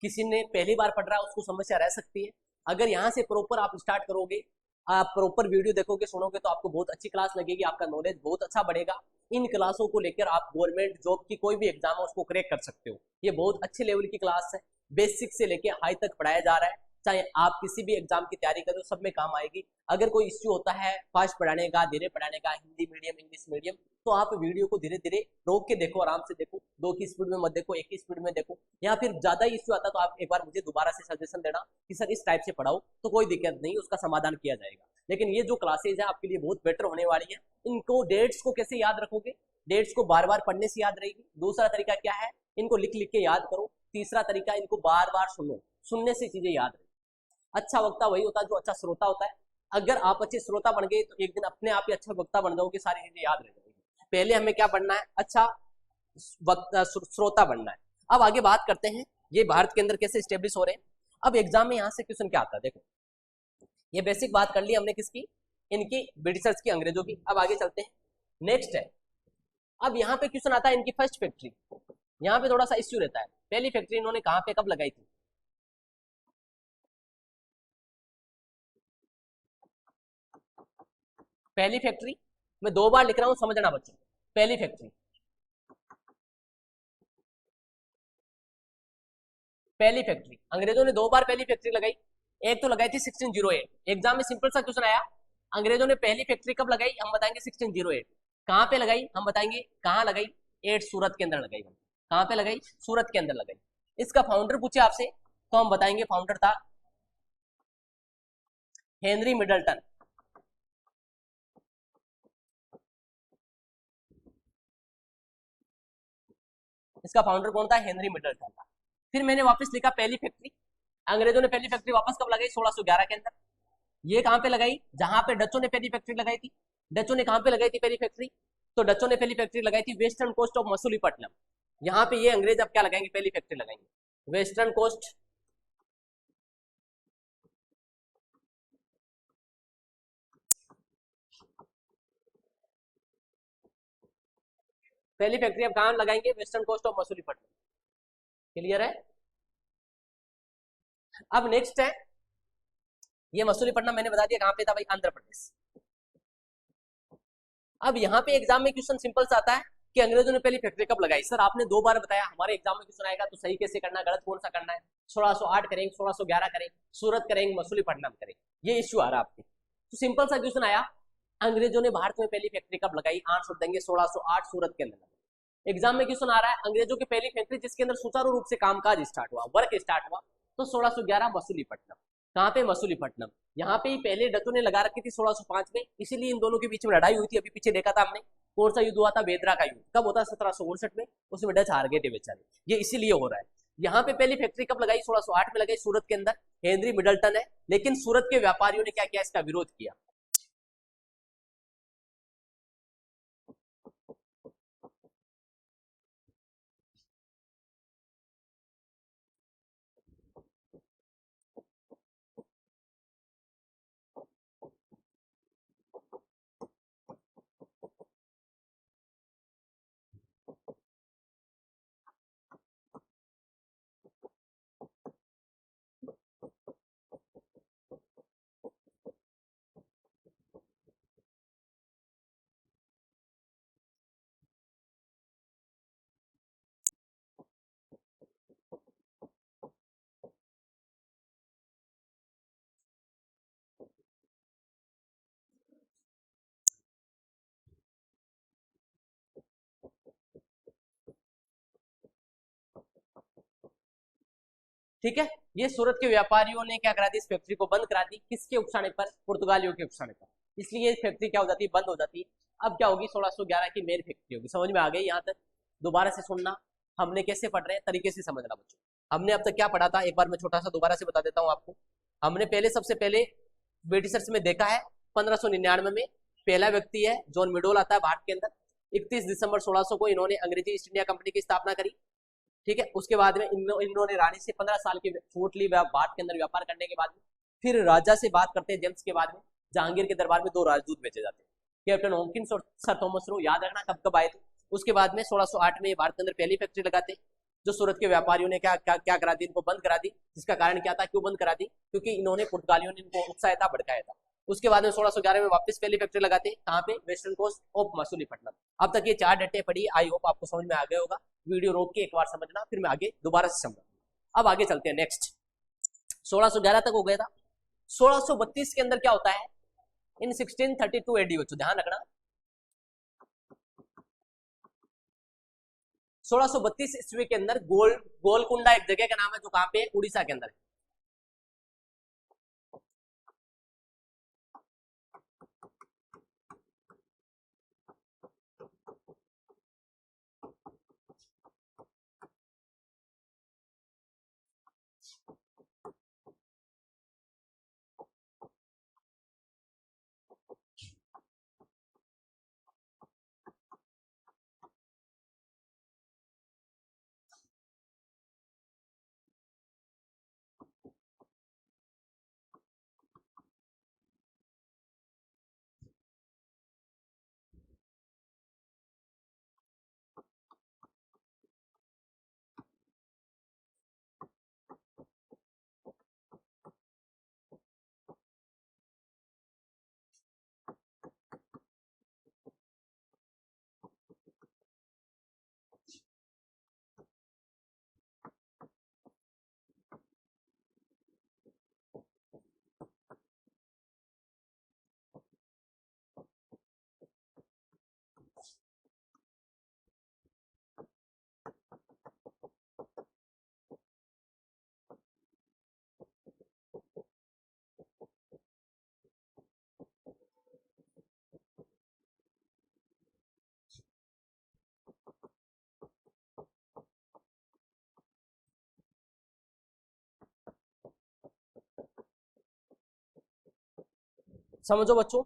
किसी ने पहली बार पढ़ रहा है उसको समस्या रह सकती है। अगर यहाँ से प्रॉपर आप स्टार्ट करोगे, आप प्रॉपर वीडियो देखोगे, सुनोगे, तो आपको बहुत अच्छी क्लास लगेगी, आपका नॉलेज बहुत अच्छा बढ़ेगा। इन क्लासों को लेकर आप गवर्नमेंट जॉब की कोई भी एग्जाम है उसको क्रैक कर सकते हो। ये बहुत अच्छे लेवल की क्लास है, बेसिक से लेके हाई तक पढ़ाया जा रहा है। चाहे आप किसी भी एग्जाम की तैयारी करो, सब में काम आएगी। अगर कोई इश्यू होता है फास्ट पढ़ाने का, धीरे पढ़ाने का, हिंदी मीडियम, इंग्लिश मीडियम, तो आप वीडियो को धीरे धीरे रोक के देखो, आराम से देखो, 2 की स्पीड में मत देखो, 1 की स्पीड में देखो। या फिर ज्यादा इश्यू आता तो आप एक बार मुझे दोबारा से सजेशन देना कि सर इस टाइप से पढ़ाओ, तो कोई दिक्कत नहीं, उसका समाधान किया जाएगा। लेकिन ये जो क्लासेज है आपके लिए बहुत बेटर होने वाली है। इनको डेट्स को कैसे याद रखोगे? डेट्स को बार बार पढ़ने से याद रहेगी। दूसरा तरीका क्या है? इनको लिख लिख के याद करो। तीसरा तरीका, इनको बार बार सुनो, सुनने से चीजें याद रहेगी। अच्छा वक्ता वही होता है जो अच्छा श्रोता होता है। अगर आप अच्छे श्रोता बन गए तो एक दिन अपने आप ही अच्छा वक्ता बन जाओगे, सारी चीजें याद रह जाएगी। पहले हमें क्या बनना है? अच्छा वक्ता, श्रोता बनना है। अब आगे बात करते हैं ये भारत के अंदर कैसे स्टेब्लिश हो रहे हैं। अब एग्जाम में यहाँ से क्वेश्चन क्या आता है, देखो ये बेसिक बात कर ली हमने, किसकी? इनकी, ब्रिटिशर्स की, अंग्रेजों की। अब आगे चलते हैं, नेक्स्ट है, अब यहाँ पे क्वेश्चन आता है इनकी फर्स्ट फैक्ट्री। यहाँ पे थोड़ा सा इश्यू रहता है, पहली फैक्ट्री इन्होंने कहाँ पे कब लगाई थी? पहली फैक्ट्री, मैं 2 बार लिख रहा हूं, समझना बच्चों। पहली फैक्ट्री, पहली फैक्ट्री अंग्रेजों ने 2 बार पहली फैक्ट्री लगाई। एक तो लगाई थी 1608, एग्जाम में सिंपल सा क्वेश्चन आया, अंग्रेजों ने पहली फैक्ट्री कब लगाई? हम बताएंगे 1608। कहां पे लगाई? हम बताएंगे कहां लगाई। 8 सूरत के अंदर लगाई। कहां पे लगाई? सूरत के अंदर लगाई। इसका फाउंडर पूछे आपसे तो हम बताएंगे फाउंडर था हेनरी मिडल्टन। इसका फाउंडर कौन था? हेनरी मिडल्टन था। फिर मैंने वापस लिखा पहली फैक्ट्री, अंग्रेजों ने पहली फैक्ट्री वापस कब लगाई? 1611 के अंदर। ये कहां पे लगाई? जहां पे डचों ने पहली फैक्ट्री लगाई थी। डचों ने कहां पे लगाई थी पहली फैक्ट्री? तो डचों ने पहली फैक्ट्री लगाई थी वेस्टर्न कोस्ट ऑफ मसूलीपट्टनम। यहाँ पे ये अंग्रेज अब क्या लगाएंगे? पहली फैक्ट्री लगाएंगे वेस्टर्न कोस्ट, पहली फैक्ट्री अब कहां लगाएंगे? Western coast of Masulipatnam. Clear है? अब नेक्स्ट है, ये मसूलीपट्टनम मैंने बता दिया कहां पे था भाई, आंध्र प्रदेश। अब यहाँ पे एग्जाम में क्वेश्चन सिंपल सा आता है कि अंग्रेजों ने पहली फैक्ट्री कब लगाई। सर आपने 2 बार बताया, हमारे एग्जाम में क्वेश्चन आएगा तो सही कैसे करना है, गलत कौन सा करना है? 1608 करेंगे, 1611 करेंगे, सूरत करेंगे, मसूलीपट्टनम करेंगे, ये इश्यू आ रहा है आपके। तो सिंपल सा क्वेश्चन आया, अंग्रेजों ने भारत में पहली फैक्ट्री कब लगाई? आंसर देंगे 1608 सूरत के अंदर। एग्जाम में क्वेश्चन आ रहा है अंग्रेजों की पहली फैक्ट्री जिसके अंदर सुचारू रूप से कामकाज स्टार्ट हुआ, वर्क स्टार्ट हुआ, तो 1611 मसूलीपट्टनम। कहाँ पे? मसूलीपट्टनम। यहाँ पे ही पहले डचों ने लगा रखी थी 1605 में, इसीलिए इन दोनों के बीच में लड़ाई हुई थी। अभी पीछे देखा था हमने, कौन सा युद्ध हुआ था? बेदरा का युद्ध। कब होता? 1759 में, उसमें डच हार गए थे बेचारे। ये इसीलिए हो रहा है। यहाँ पे पहली फैक्ट्री कब लगाई? 1608 में लगाई, सूरत के अंदर, हेनरी मिडल्टन है। लेकिन सूरत के व्यापारियों ने क्या किया? इसका विरोध किया। ठीक है, ये सूरत के व्यापारियों ने क्या करा दी? इस फैक्ट्री को बंद करा दी। किसके उकसाने पर? पुर्तगालियों के उकसाने पर। इसलिए ये फैक्ट्री क्या हो जाती है? बंद हो जाती है। अब क्या होगी? 1611 की मेन फैक्ट्री होगी। समझ में आ गई यहाँ तक? दोबारा से सुनना, हमने कैसे पढ़ रहे हैं, तरीके से समझना बच्चों। हमने अब तक क्या पढ़ा था, एक बार मैं छोटा सा दोबारा से बता देता हूँ आपको। हमने पहले सबसे पहले ब्रिटिश रिसर्च में देखा है 1599 में पहला व्यक्ति है जॉन मिडोल आता है भारत के अंदर। 31 दिसंबर 1600 को इन्होंने अंग्रेजी ईस्ट इंडिया कंपनी की स्थापना करी। ठीक है, उसके बाद में इन्होंने रानी से 15 साल की छूट ली भारत के अंदर व्यापार करने के बाद में। फिर राजा से बात करते हैं जेम्स के बाद में जहांगीर के दरबार में 2 राजदूत भेजे जाते हैं, कैप्टन हॉकिंस और सर थॉमस रो। याद रखना कब कब आए थे। उसके बाद में 1608 में भारत के अंदर पहली फैक्ट्री लगाते, जो सूरत के व्यापारियों ने क्या करा दी, इनको बंद करा दी। जिसका कारण क्या था, क्यों बंद करा दी, क्योंकि इन्होंने पुर्तगालियों ने इनको उकसाया था, भड़काया था। उसके बाद में 1611 में वापस पहली फैक्ट्री लगाते, कहाँ पे, वेस्टर्न कोस्ट ऑफ मसूलीपट्टनम। अब तक ये 4 डेटे पढ़ी, आई होप आपको समझ में आ गया होगा। वीडियो रोक के एक बार समझना, फिर मैं आगे दोबारा से समझाऊंगा। अब आगे चलते हैं नेक्स्ट। 1611 तक हो गया था। 1632 के अंदर क्या होता है, इन 1632 एडी, बच्चों ध्यान रखना। 1632 ईस्वी के अंदर गोलकुंडा एक जगह का नाम है, जो कहां पे है, उड़ीसा के अंदर है। समझो बच्चों,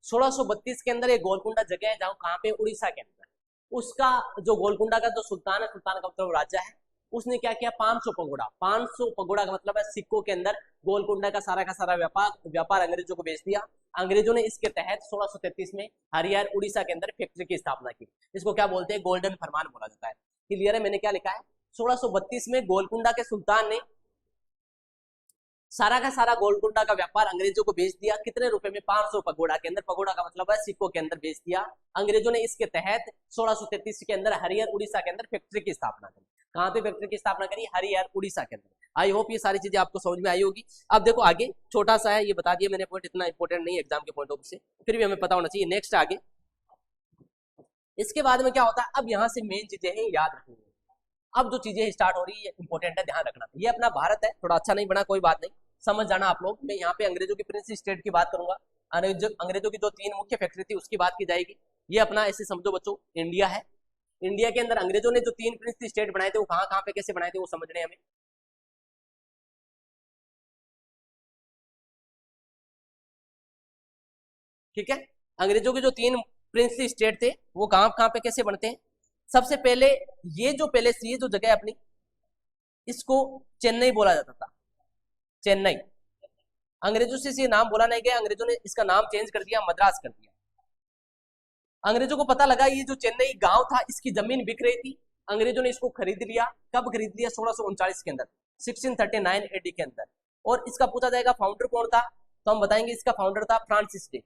1632 के अंदर ये गोलकुंडा जगह है, जहां कहां पे, उड़ीसा के अंदर। उसका जो गोलकुंडा का जो सुल्तान है, सुल्तान का मतलब राजा है, उसने क्या किया, 500 पगोड़ा, 500 पगोड़ा का मतलब है सिक्कों के अंदर गोलकुंडा का सारा व्यापार अंग्रेजों को बेच दिया। अंग्रेजों ने इसके तहत 1633 में हरियार उड़ीसा के अंदर फैक्ट्री की स्थापना की। इसको क्या बोलते हैं, गोल्डन फरमान बोला जाता है। क्लियर है, मैंने क्या लिखा है, 1632 में गोलकुंडा के सुल्तान ने सारा का सारा गोलकुंडा का व्यापार अंग्रेजों को बेच दिया। कितने रुपए में, 500 पगोड़ा के अंदर। पगोड़ा का मतलब है सिक्कों के अंदर बेच दिया अंग्रेजों ने। इसके तहत 1633 के अंदर हरियर उड़ीसा के अंदर फैक्ट्री की स्थापना करी। कहां पे फैक्ट्री की स्थापना करी, हरियर उड़ीसा के अंदर। आई होप ये सारी चीजें आपको समझ में आई होगी। अब देखो आगे, छोटा सा है, ये बता दिया मैंने पॉइंट, इतना इंपॉर्टेंट नहीं एग्जाम के पॉइंट ऑफ से, फिर भी हमें पता होना चाहिए। नेक्स्ट आगे, इसके बाद में क्या होता है, अब यहाँ से मेन चीजें हैं, याद रखनी है। अब जो चीजें स्टार्ट हो रही है इंपॉर्टेंट है, ध्यान रखना। ये अपना भारत है, थोड़ा अच्छा नहीं बना, कोई बात नहीं, समझ जाना आप लोग। मैं यहाँ पे अंग्रेजों की प्रिंस स्टेट की बात करूंगा। अंग्रेजों की जो 3 मुख्य फैक्ट्री थी उसकी बात की जाएगी। ये अपना ऐसे समझो बच्चों, इंडिया है। इंडिया के अंदर अंग्रेजों ने जो 3 प्रिंस स्टेट बनाए थे, वो कहाँ कहाँ पे कैसे बनाए थे, वो समझने हमें। ठीक है, अंग्रेजों के जो 3 प्रिंसली स्टेट थे, वो कहाँ कहाँ पे कैसे बनते हैं। सबसे पहले ये जो जगह है अपनी, इसको चेन्नई बोला जाता था, चेन्नई। अंग्रेजों से ये नाम बोला नहीं गया, अंग्रेजों ने इसका नाम चेंज कर दिया, मद्रास कर दिया। अंग्रेजों को पता लगा ये जो चेन्नई गांव था, इसकी जमीन बिक रही थी। अंग्रेजों ने इसको खरीद लिया। कब खरीद लिया, 1639 के अंदर, 1639 एडी के अंदर। और इसका पूछा जाएगा फाउंडर कौन था, तो हम बताएंगे इसका फाउंडर था फ्रांसिस डे।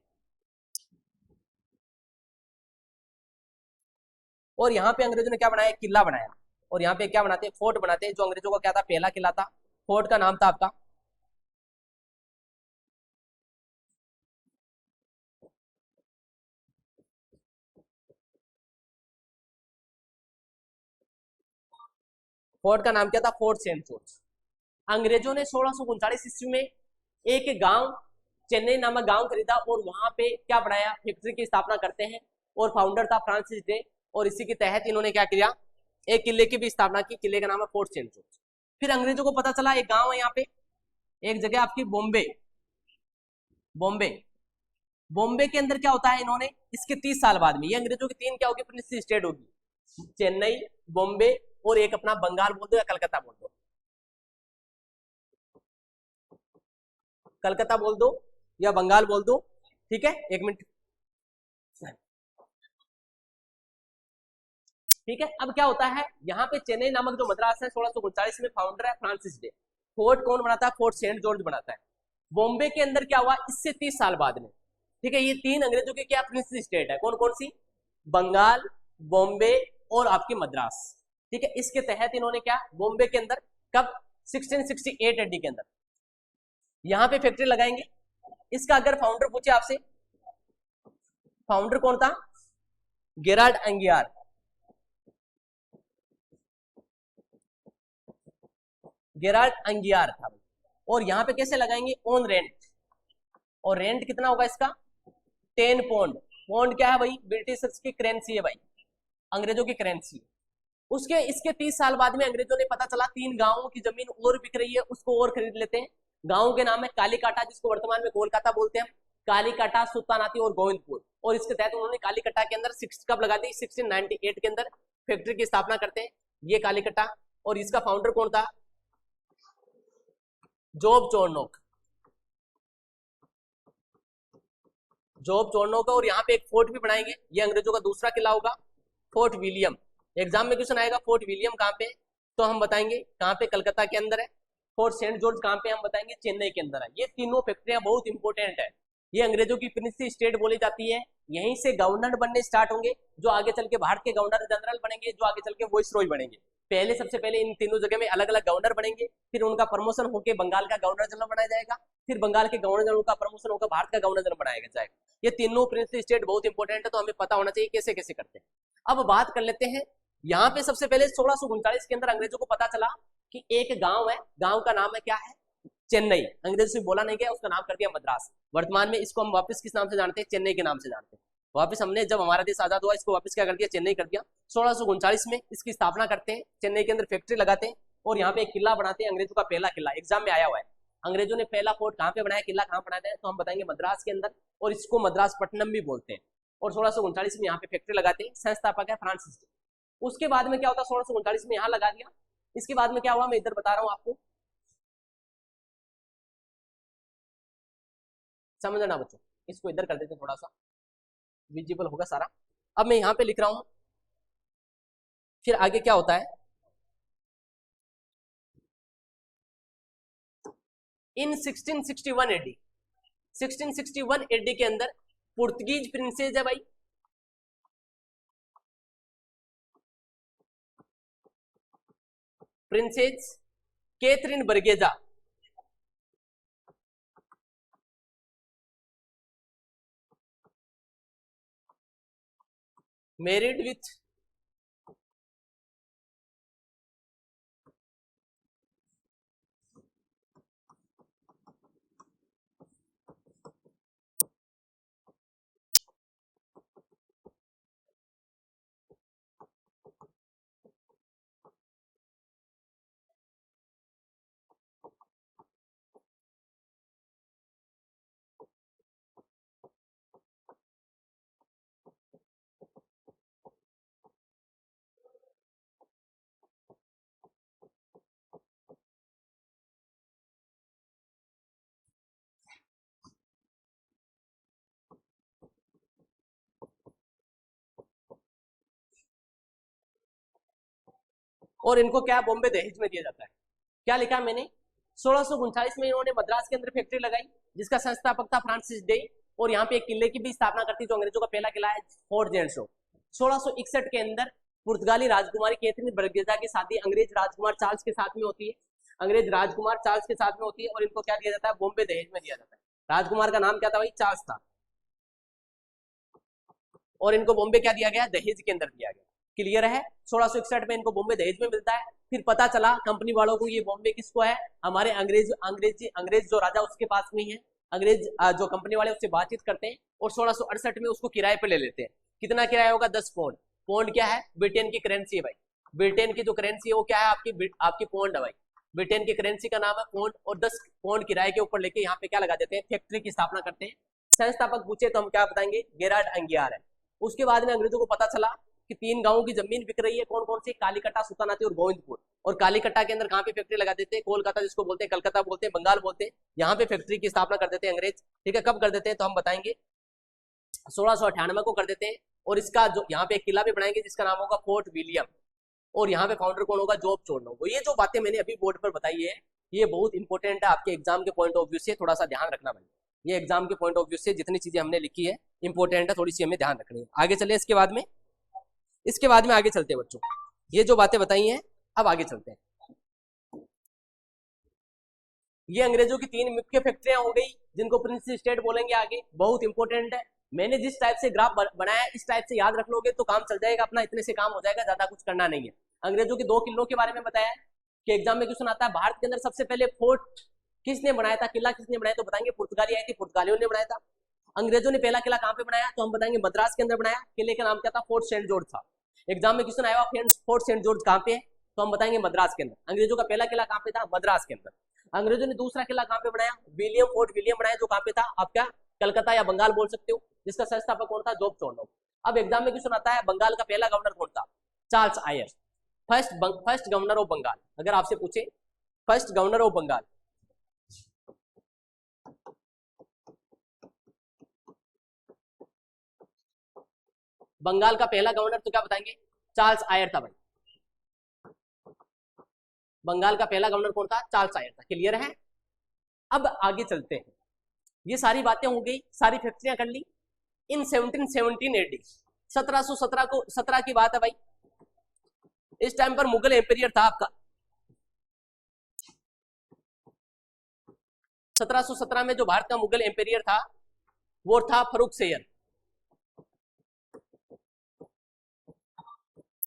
और यहाँ पे अंग्रेजों ने क्या बनाया, किला बनाया। और यहाँ पे क्या बनाते हैं, फोर्ट बनाते हैं। जो अंग्रेजों का क्या था, पहला किला था, फोर्ट का नाम था आपका, फोर्ट का नाम क्या था, फोर्ट सेंट जॉर्ज। अंग्रेजों ने 1639 ईस्वी में एक गांव, चेन्नई नामक गांव खरीदा और वहां पे क्या बनाया, फैक्ट्री की स्थापना करते हैं। और फाउंडर था फ्रांसिस डे। और इसी के तहत इन्होंने क्या किया, एक किले की भी स्थापना की। किले का नाम है फोर्ट सेंट जॉर्ज। फिर अंग्रेजों को पता चला एक गांव है यहाँ पे, एक जगह आपकी बॉम्बे, बॉम्बे, बॉम्बे के अंदर क्या होता है, इन्होंने इसके 30 साल बाद में ये अंग्रेजों की तीन क्या होगी, प्रिंस स्टेट होगी, चेन्नई, बॉम्बे और एक अपना बंगाल बोल दो या कलकत्ता बोल दो, कलकत्ता बोल दो या बंगाल बोल दो, ठीक है, एक मिनट, ठीक है। अब क्या होता है यहाँ पे चेन्नई नामक जो मद्रास है 1639 में फाउंडर है फ्रांसिस डे, फोर्ट कौन बनाता है, फोर्ट सेंट जॉर्ज बनाता है। बॉम्बे के अंदर क्या हुआ इससे 30 साल बाद में, ठीक है, ये तीन अंग्रेजों की क्या प्रिंस स्टेट है, कौन कौन सी, बंगाल, बॉम्बे और आपकी मद्रास, ठीक है। इसके तहत इन्होंने क्या बॉम्बे के अंदर कब 1668 एडी के अंदर यहाँ पे फैक्ट्री लगाएंगे। इसका अगर फाउंडर पूछे आपसे, फाउंडर कौन था, गेराल्ड एंगियार, गेराल्ड एंगियार था। और यहाँ पे कैसे लगाएंगे, ऑन रेंट, और रेंट कितना होगा इसका 10 पौंड, पौंड क्या है भाई, ब्रिटिशर्स की करेंसी है भाई, अंग्रेजों की करेंसी। उसके इसके 30 साल बाद में अंग्रेजों ने पता चला 3 गांवों की जमीन और बिक रही है, उसको और खरीद लेते हैं। गांव के नाम है कालीकाटा, जिसको वर्तमान में कोलकाता बोलते हैं, कालीकाटा, सुल्तानाती और गोविंदपुर। और इसके तहत उन्होंने कालीकटा के अंदर कब लगा दी, 1698 के अंदर फैक्ट्री की स्थापना करते हैं, ये कालीकटा। और इसका फाउंडर कौन था, जॉब चोरनोक, जॉब चोरनोक। और यहाँ पे एक फोर्ट भी बनाएंगे, ये अंग्रेजों का दूसरा किला होगा, फोर्ट विलियम। एग्जाम में क्वेश्चन आएगा फोर्ट विलियम कहाँ पे, तो हम बताएंगे कहाँ पे, कलकत्ता के अंदर है। फोर्ट सेंट जॉर्ज कहाँ पे, हम बताएंगे चेन्नई के अंदर है। ये तीनों फैक्ट्रियां बहुत इंपॉर्टेंट है, ये अंग्रेजों की प्रिंस स्टेट बोली जाती है। यहीं से गवर्नर बनने स्टार्ट होंगे, जो आगे चल के भारत के गवर्नर जनरल बनेंगे, जो आगे चल के वाइसरॉय बनेंगे। पहले सबसे पहले इन तीनों जगह में अलग अलग गवर्नर बनेंगे, फिर उनका प्रमोशन होकर बंगाल का गवर्नर जनरल बनाया जाएगा, फिर बंगाल के गवर्नर जनरल का प्रमोशन होकर भारत का गवर्नर जनरल बनाया जाएगा। ये तीनों प्रिंस स्टेट बहुत इंपॉर्टेंट है, तो हमें पता होना चाहिए कैसे कैसे करते हैं। अब बात कर लेते हैं, यहाँ पे सबसे पहले 1639 के अंदर अंग्रेजों को पता चला कि एक गांव है, गांव का नाम है क्या है, चेन्नई। अंग्रेजों से बोला नहीं गया, उसका नाम कर दिया मद्रास। वर्तमान में इसको हम वापस किस नाम से जानते हैं, चेन्नई के नाम से जानते हैं। वापस हमने जब हमारा देश आजाद हुआ, इसको वापस क्या कर दिया, चेन्नई कर दिया। 1639 में इसकी स्थापना करते हैं, चेन्नई के अंदर फैक्ट्री लगाते हैं और यहाँ पे एक किला बनाते हैं, अंग्रेजों का पहला किला, एग्जाम में आया हुआ है। अंग्रेजों ने पहला फोर्ट कहाँ पे बनाया, किला कहाँ बनाया है, तो हम बताएंगे मद्रास के अंदर, और इसको मद्रास पट्टनम भी बोलते हैं। और 1639 में यहाँ पे फैक्ट्री लगाते हैं, संस्थापक है फ्रांसिस। उसके बाद में क्या होता है, 1639 में यहाँ लगा दिया। इसके बाद में क्या हुआ, मैं इधर बता रहा हूँ आपको, समझना बच्चों। इसको इधर कर देते हैं, थोड़ा सा विजिबल होगा सारा। अब मैं यहाँ पे लिख रहा हूं, फिर आगे क्या होता है, इन 1661 एडी, 1661 एडी के अंदर पुर्तगीज प्रिंसेस है भाई, प्रिंसेस कैथरीन बर्गेजा, मैरिड विथ और इनको क्या बॉम्बे दहेज में दिया जाता है। क्या लिखा मैंने, 1639 में इन्होंने मद्रास के अंदर फैक्ट्री लगाई, जिसका संस्थापक था फ्रांसिस डे। और यहाँ पे एक किले की भी स्थापना करती, जो अंग्रेजों का पहला किला है, फोर्ट जेंसो। 1661 के अंदर पुर्तगाली राजकुमारी कैथरीन बर्गेजा की शादी अंग्रेज राजकुमार चार्ल्स के साथ में होती है, अंग्रेज राजकुमार चार्ल्स के साथ में होती है। और इनको क्या दिया जाता है, बॉम्बे दहेज में दिया जाता है। राजकुमार का नाम क्या था भाई, चार्ल्स था, और इनको बॉम्बे क्या दिया गया, दहेज के अंदर दिया गया। क्लियर है। 1661 में इनको बॉम्बे दहेज में मिलता है। फिर पता चला कंपनी वालों को ये बॉम्बे किसको है, हमारे अंग्रेज जो राजा उसके पास में है, अंग्रेज जो कंपनी वाले उससे बातचीत करते हैं और 1668 में उसको किराए पे ले लेते हैं। कितना किराया होगा, 10 पौंड। पौंड क्या है, ब्रिटेन की करेंसी है भाई, ब्रिटेन की जो करेंसी है वो क्या है, आपकी पौंड है भाई। ब्रिटेन की करेंसी का नाम है पौंड, और 10 पौंड किराए के ऊपर लेके यहाँ पे क्या लगा देते हैं, फैक्ट्री की स्थापना करते हैं। संस्थापक पूछे तो हम क्या बताएंगे, गेरार्ड अंगियार है। उसके बाद में अंग्रेजों को पता चला कि 3 गांवों की जमीन बिक रही है, कौन कौन सी, कालीकटा, सुल्तानाती और गोविंदपुर। और कालीकटा के अंदर कहाँ पे फैक्ट्री लगा देते हैं, कोलकाता जिसको बोलते हैं, कलकत्ता बोलते हैं, बंगाल बोलते हैं, यहाँ पे फैक्ट्री की स्थापना कर देते हैं अंग्रेज। ठीक है, कब कर देते हैं तो हम बताएंगे 1698 को कर देते हैं। और इसका जो यहाँ पे एक किला भी बनाएंगे जिसका नाम होगा फोर्ट विलियम, और यहाँ पे फाउंडर कौन होगा, जॉब चोर्नो। ये जो बातें मैंने अभी बोर्ड पर बताई है ये बहुत इंपॉर्टेंट है आपके एग्जाम के पॉइंट ऑफ व्यू से, थोड़ा सा ध्यान रखना भाई। ये एग्जाम के पॉइंट ऑफ व्यू से जितनी चीजें हमने लिखी है इंपॉर्टेंट है, थोड़ी सी हमें ध्यान रखनी है। आगे चले, इसके बाद में आगे चलते हैं बच्चों। ये जो बातें बताई हैं अब आगे चलते हैं। ये अंग्रेजों की 3 मुख्य फैक्ट्रियां हो गई जिनको प्रिंस स्टेट बोलेंगे आगे, बहुत इंपॉर्टेंट है। मैंने जिस टाइप से ग्राफ बनाया इस टाइप से याद रख लोगे तो काम चल जाएगा अपना, इतने से काम हो जाएगा, ज्यादा कुछ करना नहीं है। अंग्रेजों के 2 किलों के बारे में बताया कि एग्जाम में क्वेश्चन आता है भारत के अंदर सबसे पहले फोर्ट किसने बनाया था, किला किसने बनाया, तो बताएंगे पुर्तगाली आई थी, पुर्तगालियों ने बनाया था। अंग्रेजों ने पहला किला कहाँ पे बनाया तो हम बताएंगे मद्रास के अंदर बनाया, किले का नाम क्या था, फोर्ट सेंट जॉर्ज था। एग्जाम में क्वेश्चन आया फोर्ट सेंट जॉर्ज कहाँ पे है तो हम बताएंगे मद्रास के अंदर। अंग्रेजों का पहला किला कहाँ पे था, मद्रास के अंदर। अंग्रेजों ने दूसरा किला कहाँ पे बनाया, विलियम, फोर्ट विलियम बनाया, जो कहाँ पे था, आप क्या कलकत्ता या बंगाल बोल सकते हो, जिसका संस्थापक कौन था, जॉब चोर्नो। अब एग्जाम में क्वेश्चन आता है बंगाल का पहला गवर्नर कौन था, Charles Eyre, first governor of Bengal. अगर आपसे पूछे first governor of Bengal, Bengal का पहला गवर्नर तो क्या बताएंगे, चार्ल्स आयर था भाई। बंगाल का पहला गवर्नर कौन था, चार्ल्स आयर था। क्लियर है। अब आगे चलते हैं। ये सारी बातें हो गई, सारी फैक्ट्रियां कर ली। इन 1717 एडी 1717 को 17 की बात है भाई। इस टाइम पर मुगल एम्पायर था आपका। 1717 में जो भारत का मुगल एम्पायर था वो था फर्रुखशेर।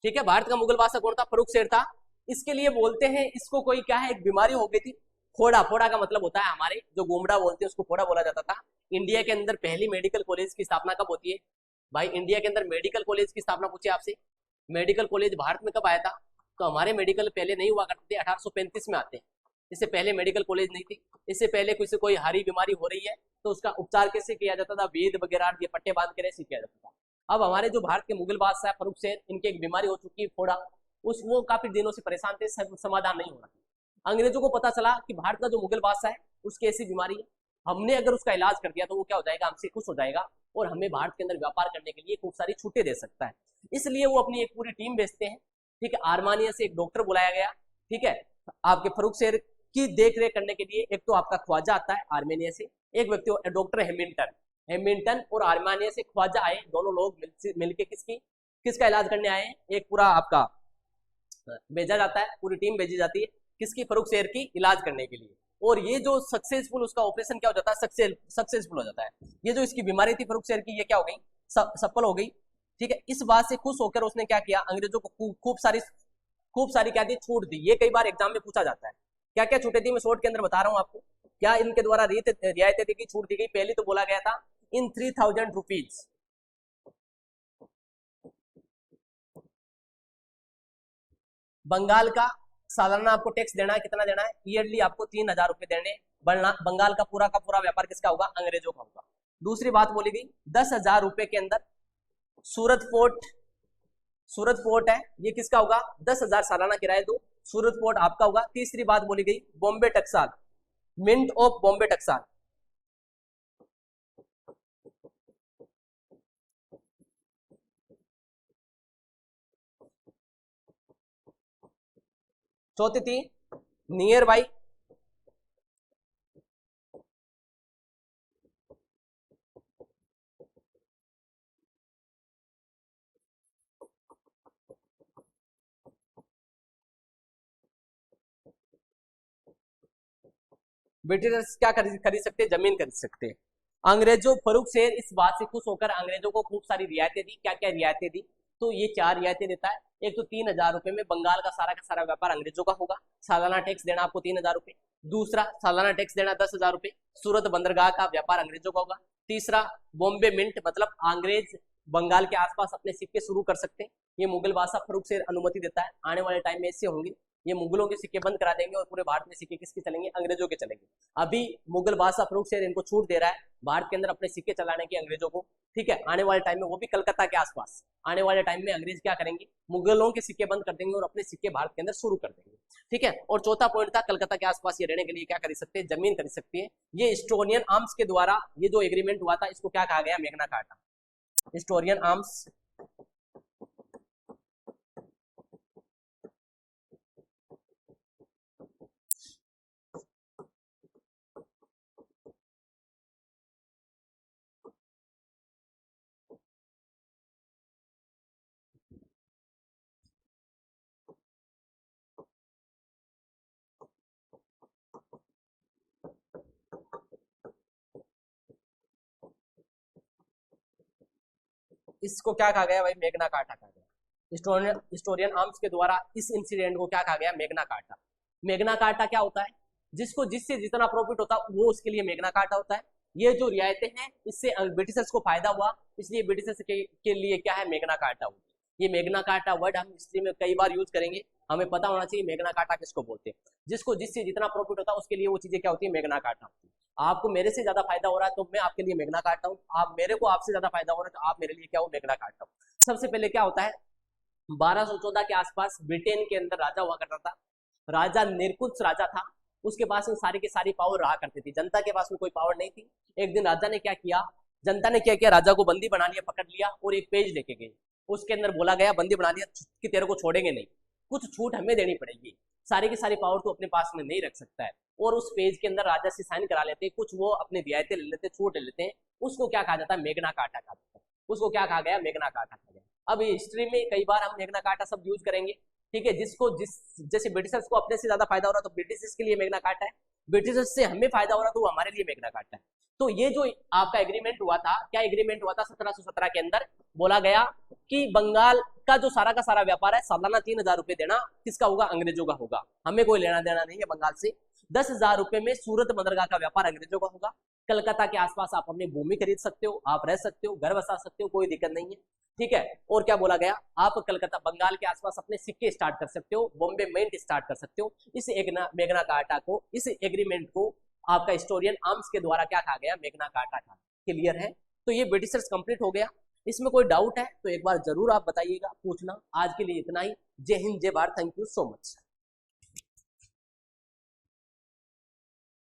ठीक है, भारत का मुगल बादशाह कौन था, फर्रुखशेर था। इसके लिए बोलते हैं इसको कोई क्या है, एक बीमारी हो गई थी, फोड़ा। फोड़ा का मतलब होता है हमारे जो गोमड़ा बोलते हैं उसको फोड़ा बोला जाता था। इंडिया के अंदर पहली मेडिकल कॉलेज की स्थापना कब होती है भाई, इंडिया के अंदर मेडिकल कॉलेज की स्थापना पूछे आपसे, मेडिकल कॉलेज भारत में कब आया था, तो हमारे मेडिकल पहले नहीं हुआ करते थे, 1835 में आते हैं। इससे पहले मेडिकल कॉलेज नहीं थी। इससे पहले किसी कोई हारी बीमारी हो रही है तो उसका उपचार कैसे किया जाता था, वेद वगैरह ये पट्टे बांध कर ऐसे किया जाता था। अब हमारे जो भारत के मुगल बादशाह फर्रुखशेर, इनकी एक बीमारी हो चुकी है फोड़ा, वो काफी दिनों से परेशान थे, समाधान नहीं हो रहा। अंग्रेजों को पता चला कि भारत का जो मुगल बादशाह है उसकी ऐसी बीमारी है, हमने अगर उसका इलाज कर दिया तो वो क्या हो जाएगा, हमसे खुश हो जाएगा और हमें भारत के अंदर व्यापार करने के लिए खूब सारी छूटें दे सकता है। इसलिए वो अपनी एक पूरी टीम भेजते हैं। ठीक है, आर्मानिया से एक डॉक्टर बुलाया गया। ठीक है, आपके फर्रुखशेर की देख रेख करने के लिए एक तो आपका ख्वाजा आता है आर्मेनिया से, एक व्यक्ति डॉक्टर हेमिल्टन और आर्मेनिया से ख्वाजा आए, दोनों लोग मिलके किसका इलाज करने आए हैं। एक पूरा आपका भेजा जाता है, पूरी टीम भेजी जाती है किसकी, फर्रुखशेर की इलाज करने के लिए। और ये जो सक्सेसफुल उसका ऑपरेशन क्या हो जाता है, सक्सेसफुल हो जाता है। ये जो इसकी बीमारी थी फर्रुखशेर की, ये क्या हो गई, सफल हो गई। ठीक है, इस बात से खुश होकर उसने क्या किया, अंग्रेजों को खूब सारी क्या दी, छूट दी। ये कई बार एग्जाम में पूछा जाता है, क्या क्या छूटें थी, मैं शॉर्ट के अंदर बता रहा हूँ आपको। क्या इनके द्वारा रियायतें दी गई, छूट दी गई। पहली तो बोला गया था इन 3000 रुपीज, बंगाल का सालाना आपको टैक्स देना है, कितना देना है, ईयरली आपको 3000 रुपए देने। बंगाल का पूरा व्यापार किसका होगा, अंग्रेजों का होगा। दूसरी बात बोली गई 10,000 रुपए के अंदर सूरत फोर्ट है, ये किसका होगा, 10,000 सालाना किराया दो, सूरत फोर्ट आपका होगा। तीसरी बात बोली गई बॉम्बे टक्साल, मिंट ऑफ बॉम्बे टक्साल। चौथी थी नियर बाई, ब्रिटिशर्स क्या खरीद सकते हैं, जमीन खरीद सकते हैं। अंग्रेजों फर्रुखशेर इस बात से खुश होकर अंग्रेजों को खूब सारी रियायतें दी। क्या क्या रियायतें दी, तो ये 4 रियायतें देता है। एक तो 3000 रुपए में बंगाल का सारा व्यापार अंग्रेजों का होगा, सालाना टैक्स देना आपको 3000 रुपए। दूसरा, सालाना टैक्स देना 10,000 रुपए, सूरत बंदरगाह का व्यापार अंग्रेजों का होगा। तीसरा, बॉम्बे मिंट, मतलब अंग्रेज बंगाल के आसपास अपने सिक्के शुरू कर सकते हैं। ये मुगल बादशाह फर्रुखशेर अनुमति देता है, आने वाले टाइम में इससे होंगे। ये मुगलों के सिक्के बंद करा देंगे और पूरे भारत में सिक्के किसके चलेंगे, अंग्रेजों के चलेंगे। अभी मुगल बादशाह फर्रुखशेर इनको छूट दे रहा है भारत के अंदर अपने सिक्के चलाने की अंग्रेजों को, ठीक है। आने वाले टाइम में, वो भी कलकत्ता के आसपास, आने वाले टाइम में अंग्रेज क्या करेंगे, मुगलों के सिक्के बंद कर देंगे और अपने सिक्के भारत के अंदर शुरू कर देंगे, ठीक है। और चौथा पॉइंट था, कलकत्ता के आसपास ये रहने के लिए क्या कर सकते हैं, जमीन कर सकती है। ये स्टोनियन आर्म्स के द्वारा ये जो एग्रीमेंट हुआ था, इसको क्या कहा गया, मैग्ना कार्टा। स्टोनियन आर्म्स इसको क्या कहा गया भाई, मैग्ना कार्टा कहा गया। स्टोरियन आर्म्स के द्वारा इस इंसिडेंट को क्या कहा गया, मैग्ना कार्टा। मैग्ना कार्टा क्या होता है, जिसको जिससे जितना प्रॉफिट होता है वो उसके लिए मैग्ना कार्टा होता है। ये जो रियायतें हैं इससे ब्रिटिशर्स को फायदा हुआ, इसलिए ब्रिटिशर्स के लिए क्या है, मैग्ना कार्टा होगी। ये मैग्ना कार्टा वर्ड हम हिस्ट्री में कई बार यूज करेंगे, हमें पता होना चाहिए मैग्ना कार्टा किसको बोलते हैं। जिसको जिससे जितना प्रॉफिट होता है उसके लिए वो चीजें क्या होती है, मैग्ना कार्टा होती है। आपको मेरे से ज्यादा फायदा हो रहा है तो मैं आपके लिए मैग्ना कार्टा हूँ, आप मेरे को आपसे ज्यादा फायदा हो रहा है तो आप मेरे लिए क्या हो, मैग्ना कार्टा हूँ। सबसे पहले क्या होता है, 1214 के आसपास ब्रिटेन के अंदर राजा हुआ करता था, राजा निरकुश राजा था। उसके पास में सारी की सारी पावर रहा करती थी, जनता के पास में कोई पावर नहीं थी। एक दिन राजा ने क्या किया, जनता ने क्या किया, राजा को बंदी बना लिया, पकड़ लिया और एक पेज लेके गए। उसके अंदर बोला गया, बंदी बना दिया कि तेरे को छोड़ेंगे नहीं, कुछ छूट हमें देनी पड़ेगी, सारी की सारी पावर तो अपने पास में नहीं रख सकता है। और उस पेज के अंदर राजा से साइन करा लेते, कुछ वो अपनी रियायतें ले लेते, छूट ले लेते हैं। उसको क्या कहा जाता है, मैग्ना कार्टा कहा जाता है। उसको क्या कहा गया, मैग्ना कार्टा कहा गया। अब हिस्ट्री में कई बार हम मैग्ना कार्टा शब्द यूज करेंगे, ठीक है। जिसको जैसे ब्रिटिशर्स को अपने से ज्यादा फायदा हो रहा है तो ब्रिटिशर्स के लिए मैग्ना कार्टा है, ब्रिटिशर्स से हमें फायदा हो रहा है तो वो हमारे लिए मैग्ना कार्टा है। तो ये जो आपका एग्रीमेंट हुआ था, क्या एग्रीमेंट हुआ था, 1717 के अंदर बोला गया कि बंगाल का जो सारा का सारा व्यापार है, सालाना 3000 रुपए देना किसका होगा, अंग्रेजों का होगा, हमें कोई लेना देना नहीं है बंगाल से। 10,000 रुपए में सूरत बंदरगाह का व्यापार अंग्रेजों का होगा। कलकत्ता के आसपास आप अपनी भूमि खरीद सकते हो, आप रह सकते हो, घर बसा सकते हो, कोई दिक्कत नहीं है, ठीक है। और क्या बोला गया, आप कलकत्ता बंगाल के आसपास अपने सिक्के स्टार्ट कर सकते हो, बॉम्बे मिंट स्टार्ट कर सकते हो। इस मैग्ना कार्टा को, इस एग्रीमेंट को आपका स्टोरियन आर्म्स के द्वारा क्या कहा गया, मैग्ना कार्टा कहा। क्लियर है, तो ये ब्रिटिशर्स कंप्लीट हो गया। इसमें कोई डाउट है तो एक बार जरूर आप बताइएगा, पूछना। आज के लिए इतना ही। जय हिंद, जय Bharat, thank you so much.